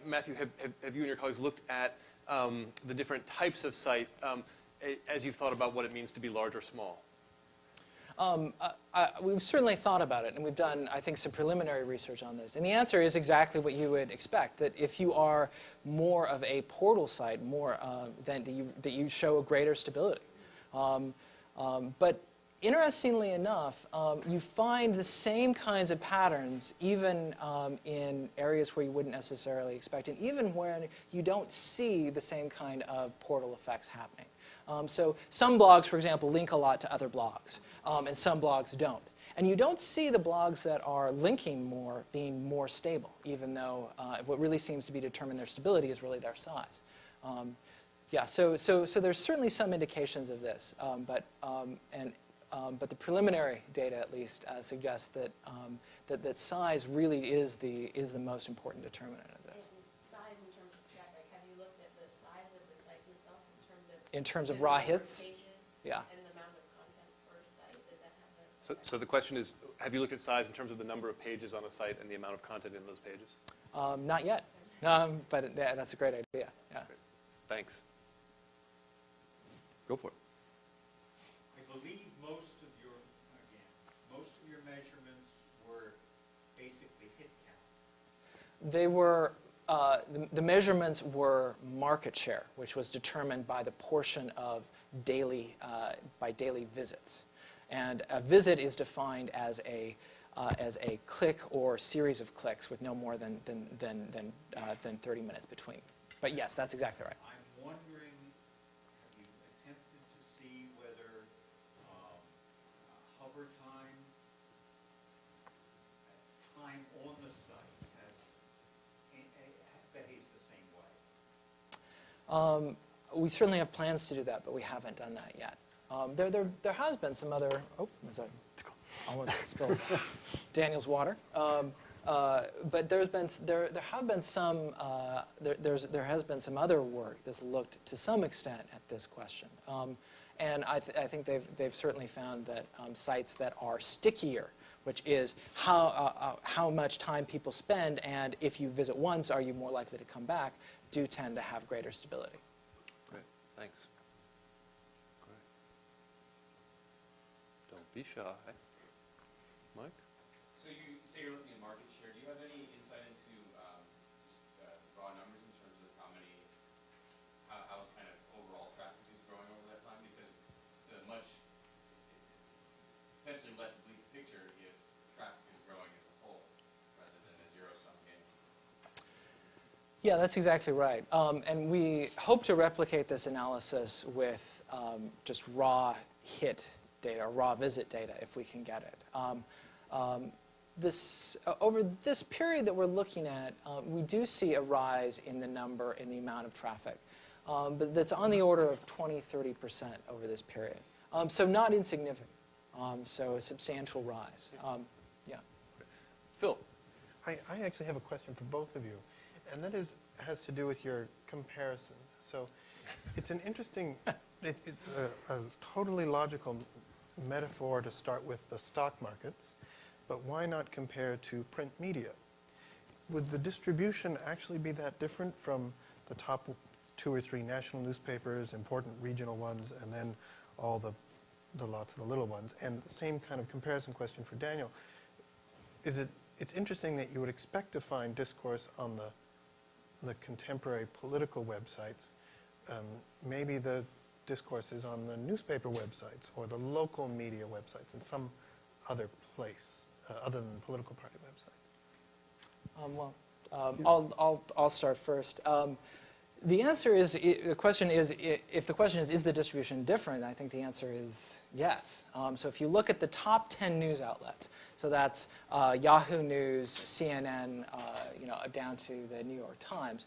Matthew, have you and your colleagues looked at the different types of site as you've thought about what it means to be large or small? We've certainly thought about it, and we've done, I think, some preliminary research on this. And the answer is exactly what you would expect, that if you are more of a portal site, then that you show a greater stability. But interestingly enough, you find the same kinds of patterns even in areas where you wouldn't necessarily expect, and even when you don't see the same kind of portal effects happening. So some blogs, for example, link a lot to other blogs, and some blogs don't. And you don't see the blogs that are linking more being more stable, even though what really seems to be determining their stability is really their size. Yeah, so there's certainly some indications of this, but the preliminary data, at least, suggests that that size really is the most important determinant of this. And size in terms of traffic, have you looked at the size of the site itself In terms of raw hits? Pages, Yeah. and the amount of content per site? Does that have So the question is, have you looked at size in terms of the number of pages on a site and the amount of content in those pages? Not yet, but that's a great idea. Yeah. Great. Thanks. Go for it. I believe most of your measurements were basically hit count. They were, the measurements were market share, which was determined by the portion of by daily visits. And a visit is defined as a click or series of clicks with no more than 30 minutes between. But yes, that's exactly right. I'm wondering, have you attempted to see whether hover time on the site behaves the same way? We certainly have plans to do that, but we haven't done that yet. There has been some other. Oh, was that almost spilled Daniel's water? But there has been some other work that's looked to some extent at this question, and I think they've certainly found that sites that are stickier, which is how much time people spend, and if you visit once, are you more likely to come back, do tend to have greater stability. Great. Thanks. Great. Don't be shy. Mike? So you say you're looking at market share. Do you have any insight into raw numbers in terms of how kind of overall traffic is growing over that time? Because it's a essentially less bleak picture if traffic is growing as a whole rather than a zero-sum game. Yeah, that's exactly right. And we hope to replicate this analysis with just raw hit data, raw visit data, if we can get it. Over this period that we're looking at, we do see a rise in the amount of traffic, but that's on the order of 20–30% over this period. So not insignificant. So a substantial rise. Yeah. Phil? I actually have a question for both of you, and that has to do with your comparisons. So it's an interesting, it's a totally logical metaphor to start with the stock markets, but why not compare to print media? Would the distribution actually be that different from the top 2 or 3 national newspapers, important regional ones, and then all the lots of the little ones? And the same kind of comparison question for Daniel. It's interesting that you would expect to find discourse on the contemporary political websites. Maybe the discourse is on the newspaper websites or the local media websites in some other place other than the political party website? I'll start first. The answer is, the question is, if the question is the distribution different, I think the answer is yes. So if you look at the top 10 news outlets, so that's Yahoo News, CNN, down to the New York Times,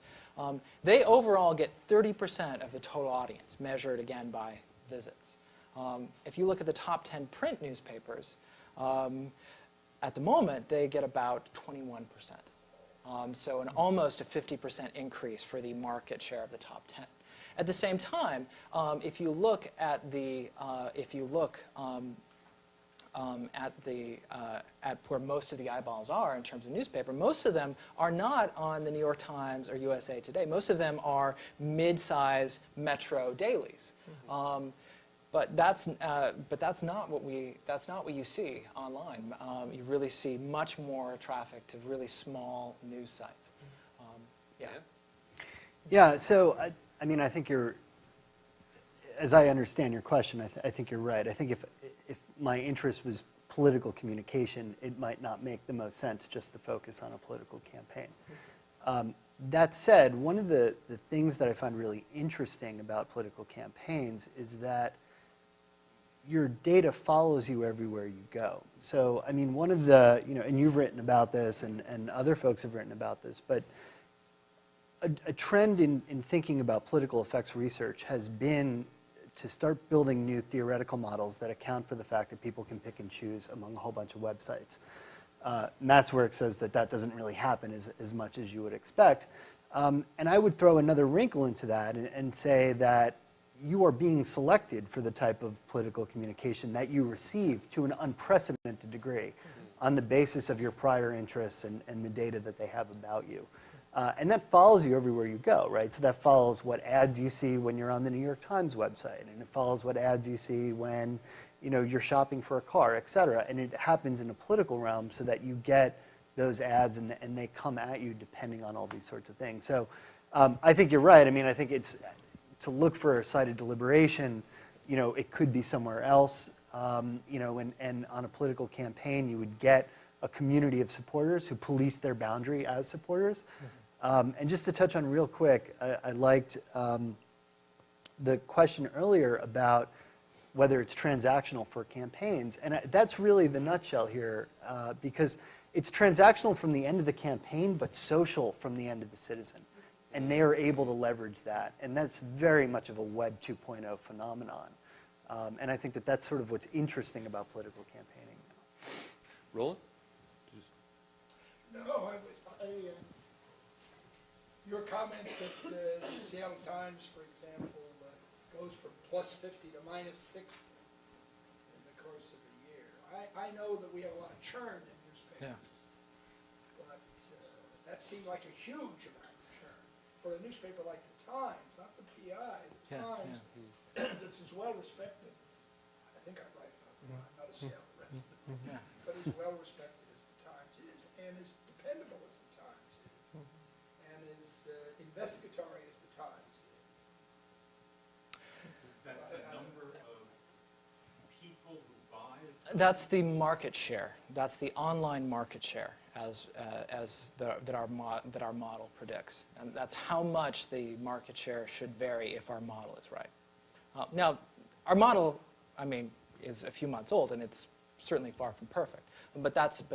they overall get 30% of the total audience, measured again by visits. If you look at the top 10 print newspapers, at the moment they get about 21%. So almost a 50% increase for the market share of the top 10. At the same time, if you look at where most of the eyeballs are in terms of newspaper, most of them are not on the New York Times or USA Today. Most of them are mid-size metro dailies. But that's not what you see online. You really see much more traffic to really small news sites. Yeah. So I mean, I think as I understand your question, I think you're right. I think if my interest was political communication, it might not make the most sense just to focus on a political campaign. That said, one of the things that I find really interesting about political campaigns is that your data follows you everywhere you go. So, I mean, one of the, and you've written about this and other folks have written about this, but a trend in thinking about political effects research has been to start building new theoretical models that account for the fact that people can pick and choose among a whole bunch of websites. Matt's work says that doesn't really happen as much as you would expect. And I would throw another wrinkle into that and say that you are being selected for the type of political communication that you receive to an unprecedented degree on the basis of your prior interests and the data that they have about you. And that follows you everywhere you go, right? So that follows what ads you see when you're on the New York Times website, and it follows what ads you see when you're shopping for a car, et cetera. And it happens in a political realm so that you get those ads and they come at you depending on all these sorts of things. So I think you're right. I mean, I think it's to look for a cited deliberation, it could be somewhere else, and on a political campaign, you would get a community of supporters who police their boundary as supporters. And just to touch on real quick, I liked the question earlier about whether it's transactional for campaigns. And that's really the nutshell here, because it's transactional from the end of the campaign, but social from the end of the citizen. And they are able to leverage that. And that's very much of a Web 2.0 phenomenon. And I think that's sort of what's interesting about political campaigning now. Roland? No, your comment that the Seattle Times, for example, goes from +50 to -60 in the course of a year. I know that we have a lot of churn in newspapers, but that seemed like a huge amount of churn. For a newspaper like the Times, not the PI, the Times, that's as well respected. I think I'm right about that. I'm not a Seattle resident, but as well respected as the Times is, and as dependable as the Times is, and as investigatory as the Times is. That's the number of people who buy. That's the market share. That's the online market share that our model predicts, and that's how much the market share should vary if our model is right. Now, our model, I mean, is a few months old, and it's certainly far from perfect. But that's the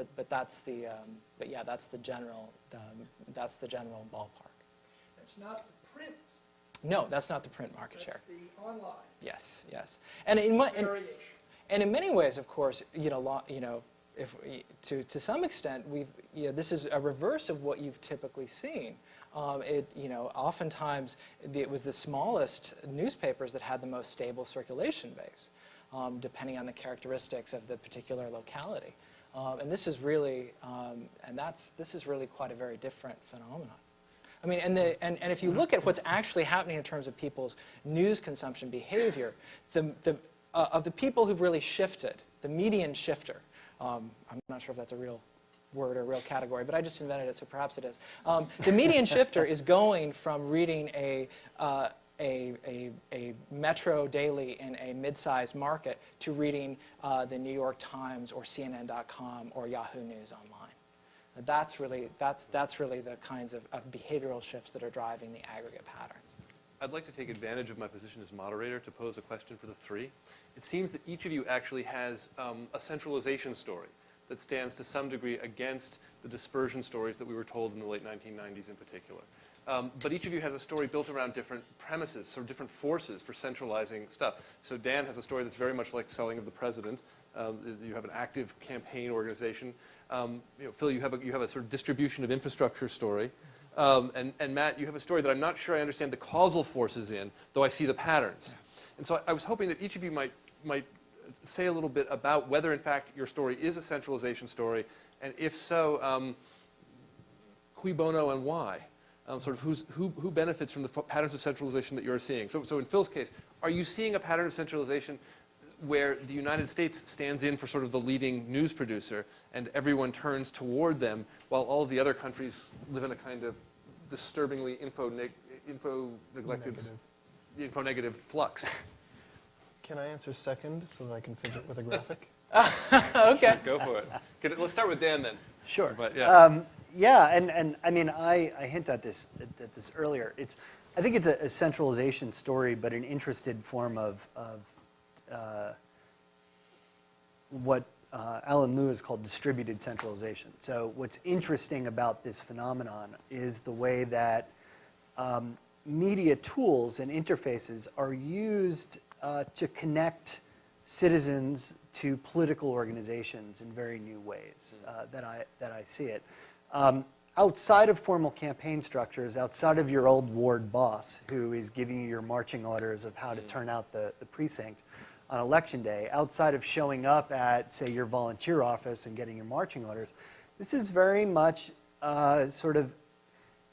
general ballpark. That's not the print. No, that's not the print market share. That's the online. Yes, yes. And in many ways, of course, if to some extent, this is a reverse of what you've typically seen. Oftentimes it was the smallest newspapers that had the most stable circulation base, depending on the characteristics of the particular locality. And this is really, this is really quite a very different phenomenon. I mean, and if you look at what's actually happening in terms of people's news consumption behavior, of the people who've really shifted, the median shifter, I'm not sure if that's a real word or a real category, but I just invented it, so perhaps it is. The median shifter is going from reading a a metro daily in a mid-sized market to reading the New York Times or CNN.com or Yahoo News online. That's really the kinds of behavioral shifts that are driving the aggregate patterns. I'd like to take advantage of my position as moderator to pose a question for the three. It seems that each of you actually has a centralization story that stands to some degree against the dispersion stories that we were told in the late 1990s in particular. But each of you has a story built around different premises, sort of different forces for centralizing stuff. So Dan has a story that's very much like selling of the president. You have an active campaign organization. Phil, you have a sort of distribution of infrastructure story. And Matt, you have a story that I'm not sure I understand the causal forces in, though I see the patterns. And so I was hoping that each of you might say a little bit about whether, in fact, your story is a centralization story, and if so, cui bono and why? Sort of who benefits from the patterns of centralization that you're seeing? So in Phil's case, are you seeing a pattern of centralization where the United States stands in for sort of the leading news producer and everyone turns toward them while all of the other countries live in a kind of disturbingly info-negative flux? Can I answer second so that I can finish it with a graphic? Okay. Go for it. Let's start with Dan then. Sure. But, yeah. Yeah, and I mean, I hinted at this earlier. I think it's a centralization story, but an interested form of what Alan Lewis called distributed centralization. So what's interesting about this phenomenon is the way that media tools and interfaces are used to connect citizens to political organizations in very new ways that I see it. Outside of formal campaign structures, outside of your old ward boss who is giving you your marching orders of how to turn out the precinct on election day, outside of showing up at, say, your volunteer office and getting your marching orders, this is very much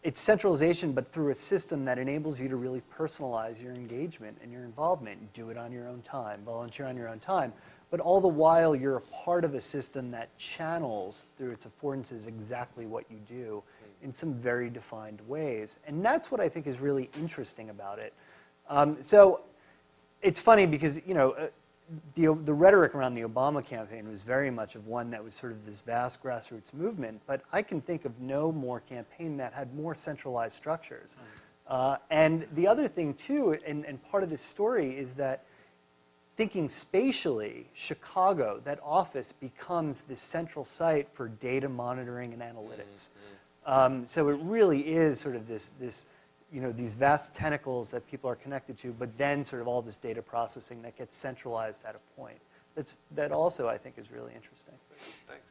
it's centralization, but through a system that enables you to really personalize your engagement and your involvement. Do it on your own time, volunteer on your own time, but all the while you're a part of a system that channels through its affordances exactly what you do in some very defined ways. And that's what I think is really interesting about it. So it's funny because, the rhetoric around the Obama campaign was very much of one that was sort of this vast grassroots movement, but I can think of no more campaign that had more centralized structures. And the other thing too, and part of this story is that thinking spatially, Chicago, that office becomes this central site for data monitoring and analytics. So it really is sort of this these vast tentacles that people are connected to, but then sort of all this data processing that gets centralized at a point. That also, I think, is really interesting. Thanks.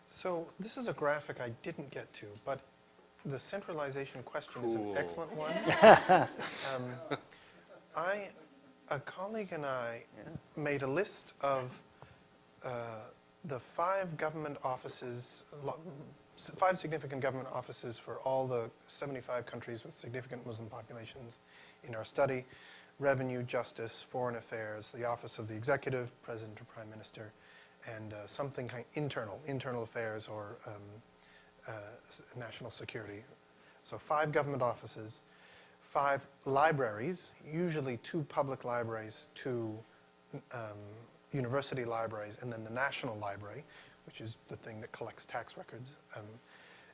So this is a graphic I didn't get to, but the centralization question is an excellent one. A colleague and I made a list of the 5 government offices, 5 significant government offices for all the 75 countries with significant Muslim populations in our study: revenue, justice, foreign affairs, the office of the executive, president or prime minister, and something kind of internal affairs or national security. So 5 government offices, 5 libraries, usually 2 public libraries, 2 university libraries, and then the National Library, which is the thing that collects tax records,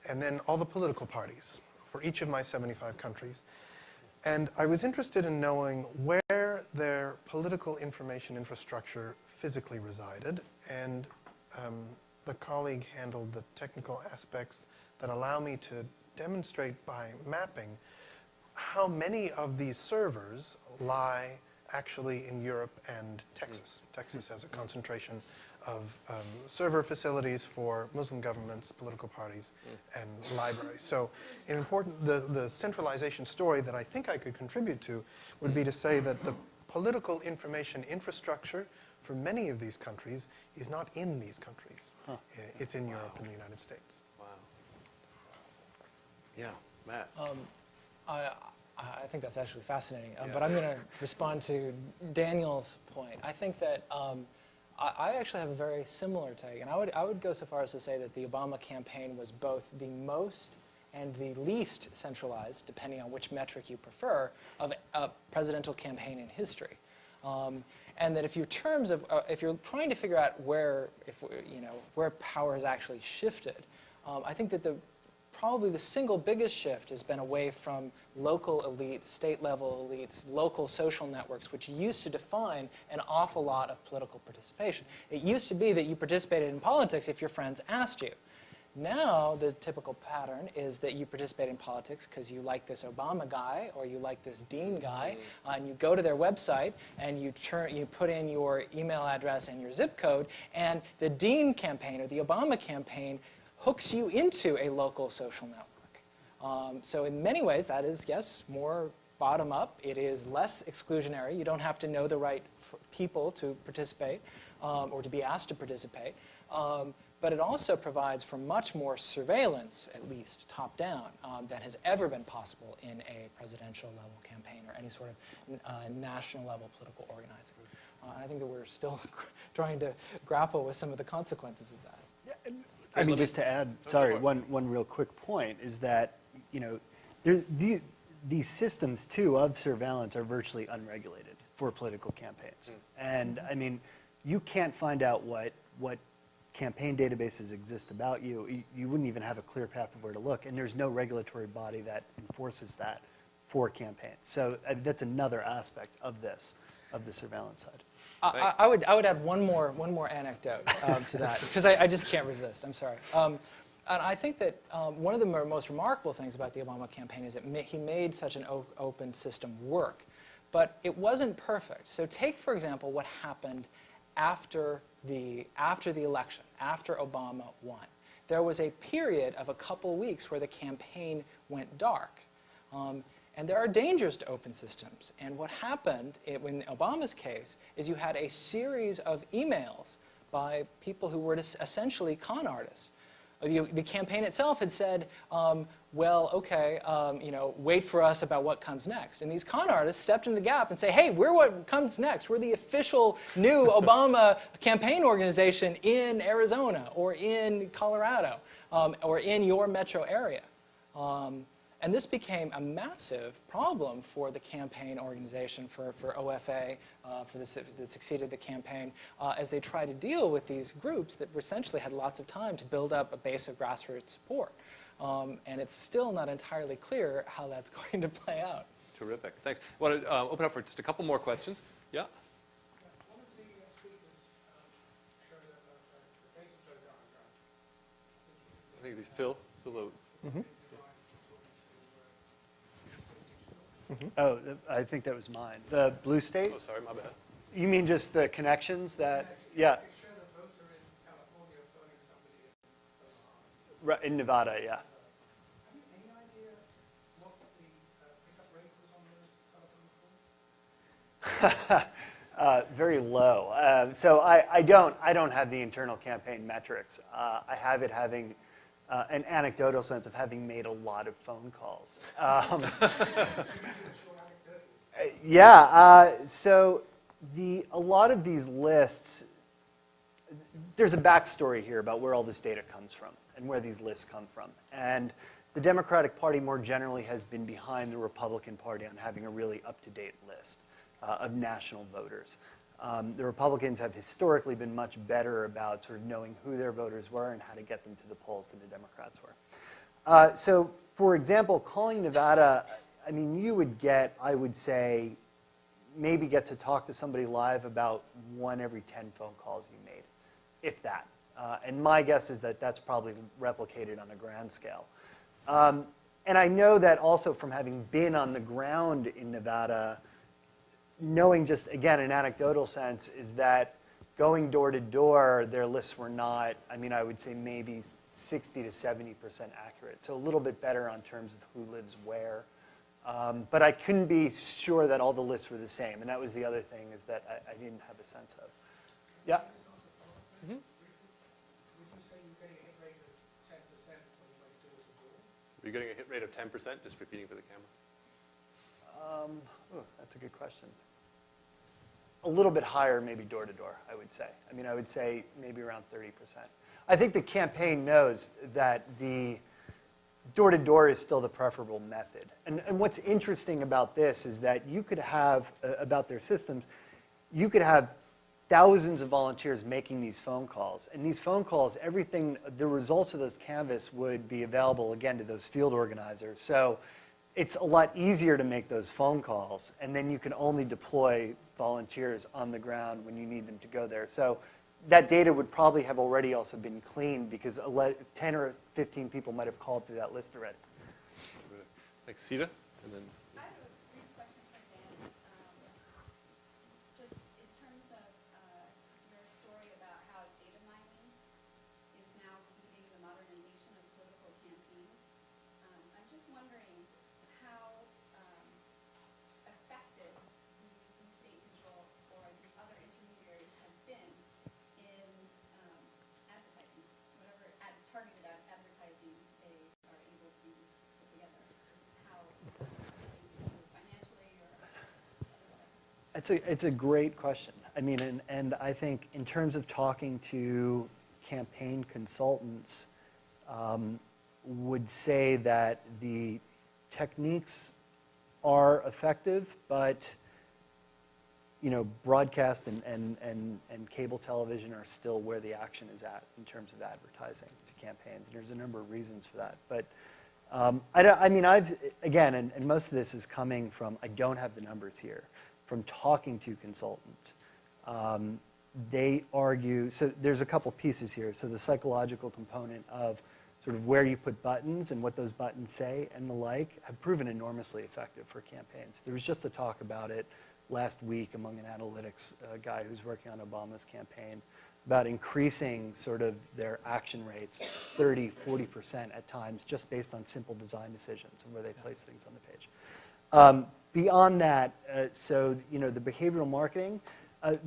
and then all the political parties for each of my 75 countries. And I was interested in knowing where their political information infrastructure physically resided, and the colleague handled the technical aspects that allow me to demonstrate by mapping how many of these servers lie actually in Europe and Texas. Texas has a concentration of server facilities for Muslim governments, political parties, and libraries. So the centralization story that I think I could contribute to would be to say that the political information infrastructure for many of these countries is not in these countries. It's in Europe and the United States. Wow. Yeah, Matt. I think that's actually fascinating, but I'm going to respond to Daniel's point. I think that I actually have a very similar take, and I would go so far as to say that the Obama campaign was both the most and the least centralized, depending on which metric you prefer, of a presidential campaign in history. And that if you're trying to figure out where power has actually shifted, I think that probably the single biggest shift has been away from local elites, state-level elites, local social networks, which used to define an awful lot of political participation. It used to be that you participated in politics if your friends asked you. Now, the typical pattern is that you participate in politics because you like this Obama guy or you like this Dean guy, and you go to their website and you put in your email address and your zip code, and the Dean campaign or the Obama campaign hooks you into a local social network. So in many ways, that is, yes, more bottom-up. It is less exclusionary. You don't have to know the right people to participate or to be asked to participate. But it also provides for much more surveillance, at least top-down, than has ever been possible in a presidential-level campaign or any sort of national-level political organizing. I think that we're still trying to grapple with some of the consequences of that. Yeah, I mean, just to add, sorry, one real quick point is that, these systems, too, of surveillance are virtually unregulated for political campaigns. And, I mean, you can't find out what campaign databases exist about you. You wouldn't even have a clear path of where to look, and there's no regulatory body that enforces that for campaigns. So that's another aspect of this, of the surveillance side. I would add one more anecdote to that, because I just can't resist. I'm sorry. And I think that one of the most remarkable things about the Obama campaign is that he made such an open system work, but it wasn't perfect. So take, for example, what happened after the election, after Obama won. There was a period of a couple weeks where the campaign went dark. And there are dangers to open systems. And what happened in Obama's case is you had a series of emails by people who were essentially con artists. The campaign itself had said, well, okay, wait for us about what comes next. And these con artists stepped in the gap and say, hey, we're what comes next. We're the official new Obama campaign organization in Arizona or in Colorado or in your metro area. And this became a massive problem for the campaign organization, for OFA, that succeeded the campaign, as they tried to deal with these groups that essentially had lots of time to build up a base of grassroots support. And it's still not entirely clear how that's going to play out. Terrific. Thanks. I want to open up for just a couple more questions. Yeah? One of the speakers showed a data flow diagram. I think it'd be Phil. Phil. Oh, I think that was mine. The blue state? Oh, sorry, my bad. You mean just the connections that, yeah. It showed a voter in California phoning somebody in In Nevada, yeah. Any idea what the pickup rate was on those telephone calls? Very low. So I don't have the internal campaign metrics. I have it having an anecdotal sense of having made a lot of phone calls. Yeah. So a lot of these lists, there's a backstory here about where all this data comes from and where these lists come from. And the Democratic Party more generally has been behind the Republican Party on having a really up-to-date list of national voters. The Republicans have historically been much better about sort of knowing who their voters were and how to get them to the polls than the Democrats were. So, for example, calling Nevada, I mean, you would get, I would say, maybe get to talk to somebody live about 1 every 10 phone calls you made, if that. And my guess is that that's probably replicated on a grand scale. And I know that also from having been on the ground in Nevada, knowing just, again, an anecdotal sense, is that going door to door, their lists were not, I mean, I would say maybe 60 to 70% accurate. So a little bit better on terms of who lives where. But I couldn't be sure that all the lists were the same. And that was the other thing, is that I didn't have a sense of. Yeah? Would you say you're getting a hit rate of 10% when you went door to door? Are you getting a hit rate of 10%? Just repeating for the camera. That's a good question. A little bit higher, maybe door to door, I would say. I mean, I would say maybe around 30%. I think the campaign knows that door-to-door is still the preferable method. And what's interesting about this is that you could have, about their systems, you could have thousands of volunteers making these phone calls. And these phone calls, everything, the results of those canvass would be available, again, to those field organizers. So it's a lot easier to make those phone calls, and then you can only deploy volunteers on the ground when you need them to go there. So that data would probably have already also been cleaned because 10 or 15 people might have called through that list already. Thanks, Sita. And then I have a brief question for Dan. Just in terms of your story about how data mining is now feeding the modernization of political campaigns, I'm just wondering how effective these state digital or these other intermediaries have been in advertising, whatever targeted advertising they are able to put together. Just how financially or otherwise. It's a great question. I mean, and I think in terms of talking to campaign consultants, would say that the techniques are effective, but broadcast and cable television are still where the action is at in terms of advertising to campaigns. And there's a number of reasons for that. But again, and most of this is coming from, I don't have the numbers here, from talking to consultants. They argue, so there's a couple pieces here. So the psychological component of sort of where you put buttons and what those buttons say and the like have proven enormously effective for campaigns. There was just a talk about it last week among an analytics guy who's working on Obama's campaign about increasing sort of their action rates 30, 40% at times just based on simple design decisions and where they place things on the page. Beyond that, so the behavioral marketing,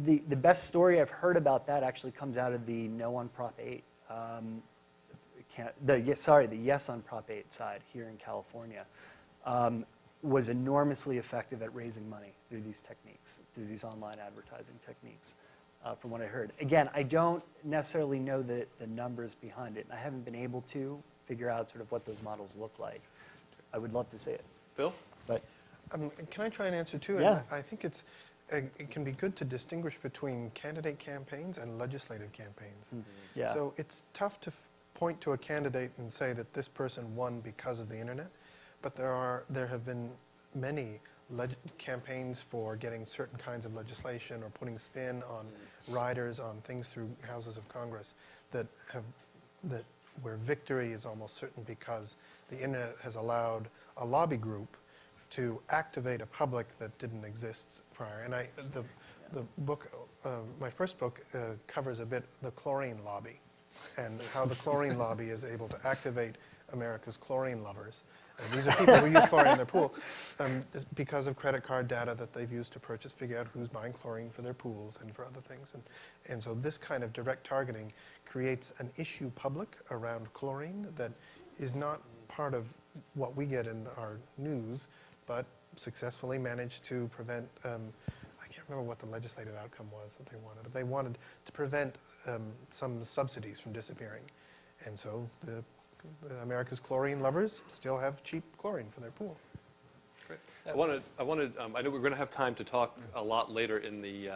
the best story I've heard about that actually comes out of the no on Prop 8. The yes on Prop 8 side here in California was enormously effective at raising money through these techniques, through these online advertising techniques, from what I heard. Again, I don't necessarily know the numbers behind it, and I haven't been able to figure out sort of what those models look like. I would love to say it. Phil? But can I try and answer too? Yeah. And I think it can be good to distinguish between candidate campaigns and legislative campaigns. yeah. So it's tough to point to a candidate and say that this person won because of the internet, but there have been many campaigns for getting certain kinds of legislation or putting spin on riders on things through houses of Congress where victory is almost certain because the internet has allowed a lobby group to activate a public that didn't exist prior. And the book, my first book, covers a bit the chlorine lobby and how the chlorine lobby is able to activate America's chlorine lovers. And these are people who use chlorine in their pool because of credit card data that they've used to figure out who's buying chlorine for their pools and for other things. And so this kind of direct targeting creates an issue public around chlorine that is not part of what we get in our news, but successfully managed to prevent, I can't remember what the legislative outcome was that they wanted, but they wanted to prevent some subsidies from disappearing. And so the America's chlorine lovers still have cheap chlorine for their pool. Great. I know we're going to have time to talk a lot later in the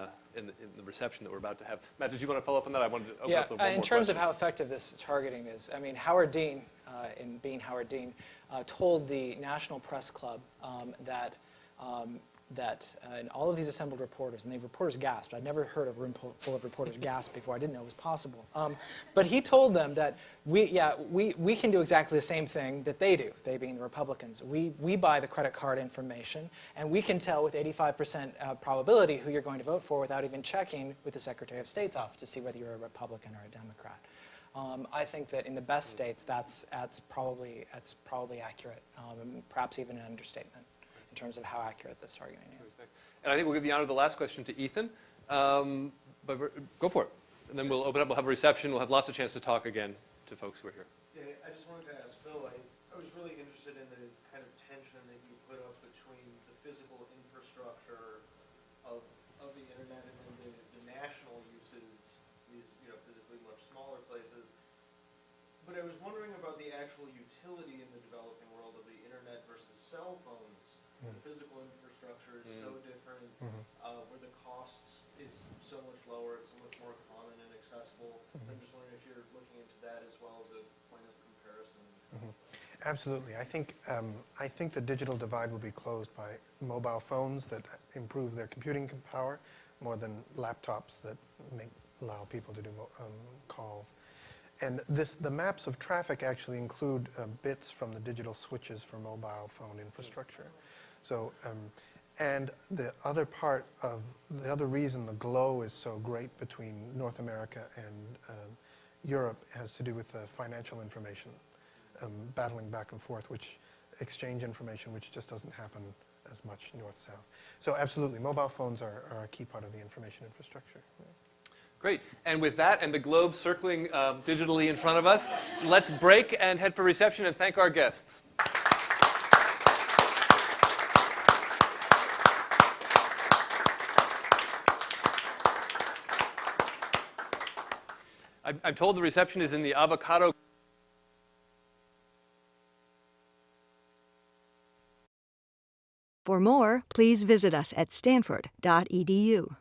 reception that we're about to have. Matt, did you want to follow up on that? I wanted to open up the one more in terms of question. how effective this targeting is, I mean, Howard Dean, in being Howard Dean, told the National Press Club that and all of these assembled reporters, and the reporters gasped. I'd never heard a room full of reporters gasp before. I didn't know it was possible. But he told them that we can do exactly the same thing that they do, they being the Republicans. We buy the credit card information, and we can tell with 85% probability who you're going to vote for without even checking with the Secretary of State's office to see whether you're a Republican or a Democrat. I think that in the best states, that's probably accurate, perhaps even an understatement in terms of how accurate this targeting is. And I think we'll give the honor of the last question to Ethan. But go for it. And then we'll open up, we'll have a reception, we'll have lots of chance to talk again to folks who are here. Yeah, I just wanted to ask Phil, I was really interested in the kind of tension that you put up between the physical infrastructure of the internet and then the national uses, these physically much smaller places. But I was wondering about the actual utility in the development cell phones, the physical infrastructure is so different, where the cost is so much lower, it's so much more common and accessible. I'm just wondering if you're looking into that as well as a point of comparison. Absolutely. I think the digital divide will be closed by mobile phones that improve their computing power more than laptops that allow people to do calls. And the maps of traffic actually include bits from the digital switches for mobile phone infrastructure. So, and the other reason the glow is so great between North America and Europe has to do with financial information. Battling back and forth, which exchange information, which just doesn't happen as much north-south. So absolutely, mobile phones are a key part of the information infrastructure. Great. And with that and the globe circling digitally in front of us, let's break and head for reception and thank our guests. I'm told the reception is in the avocado. For more, please visit us at stanford.edu.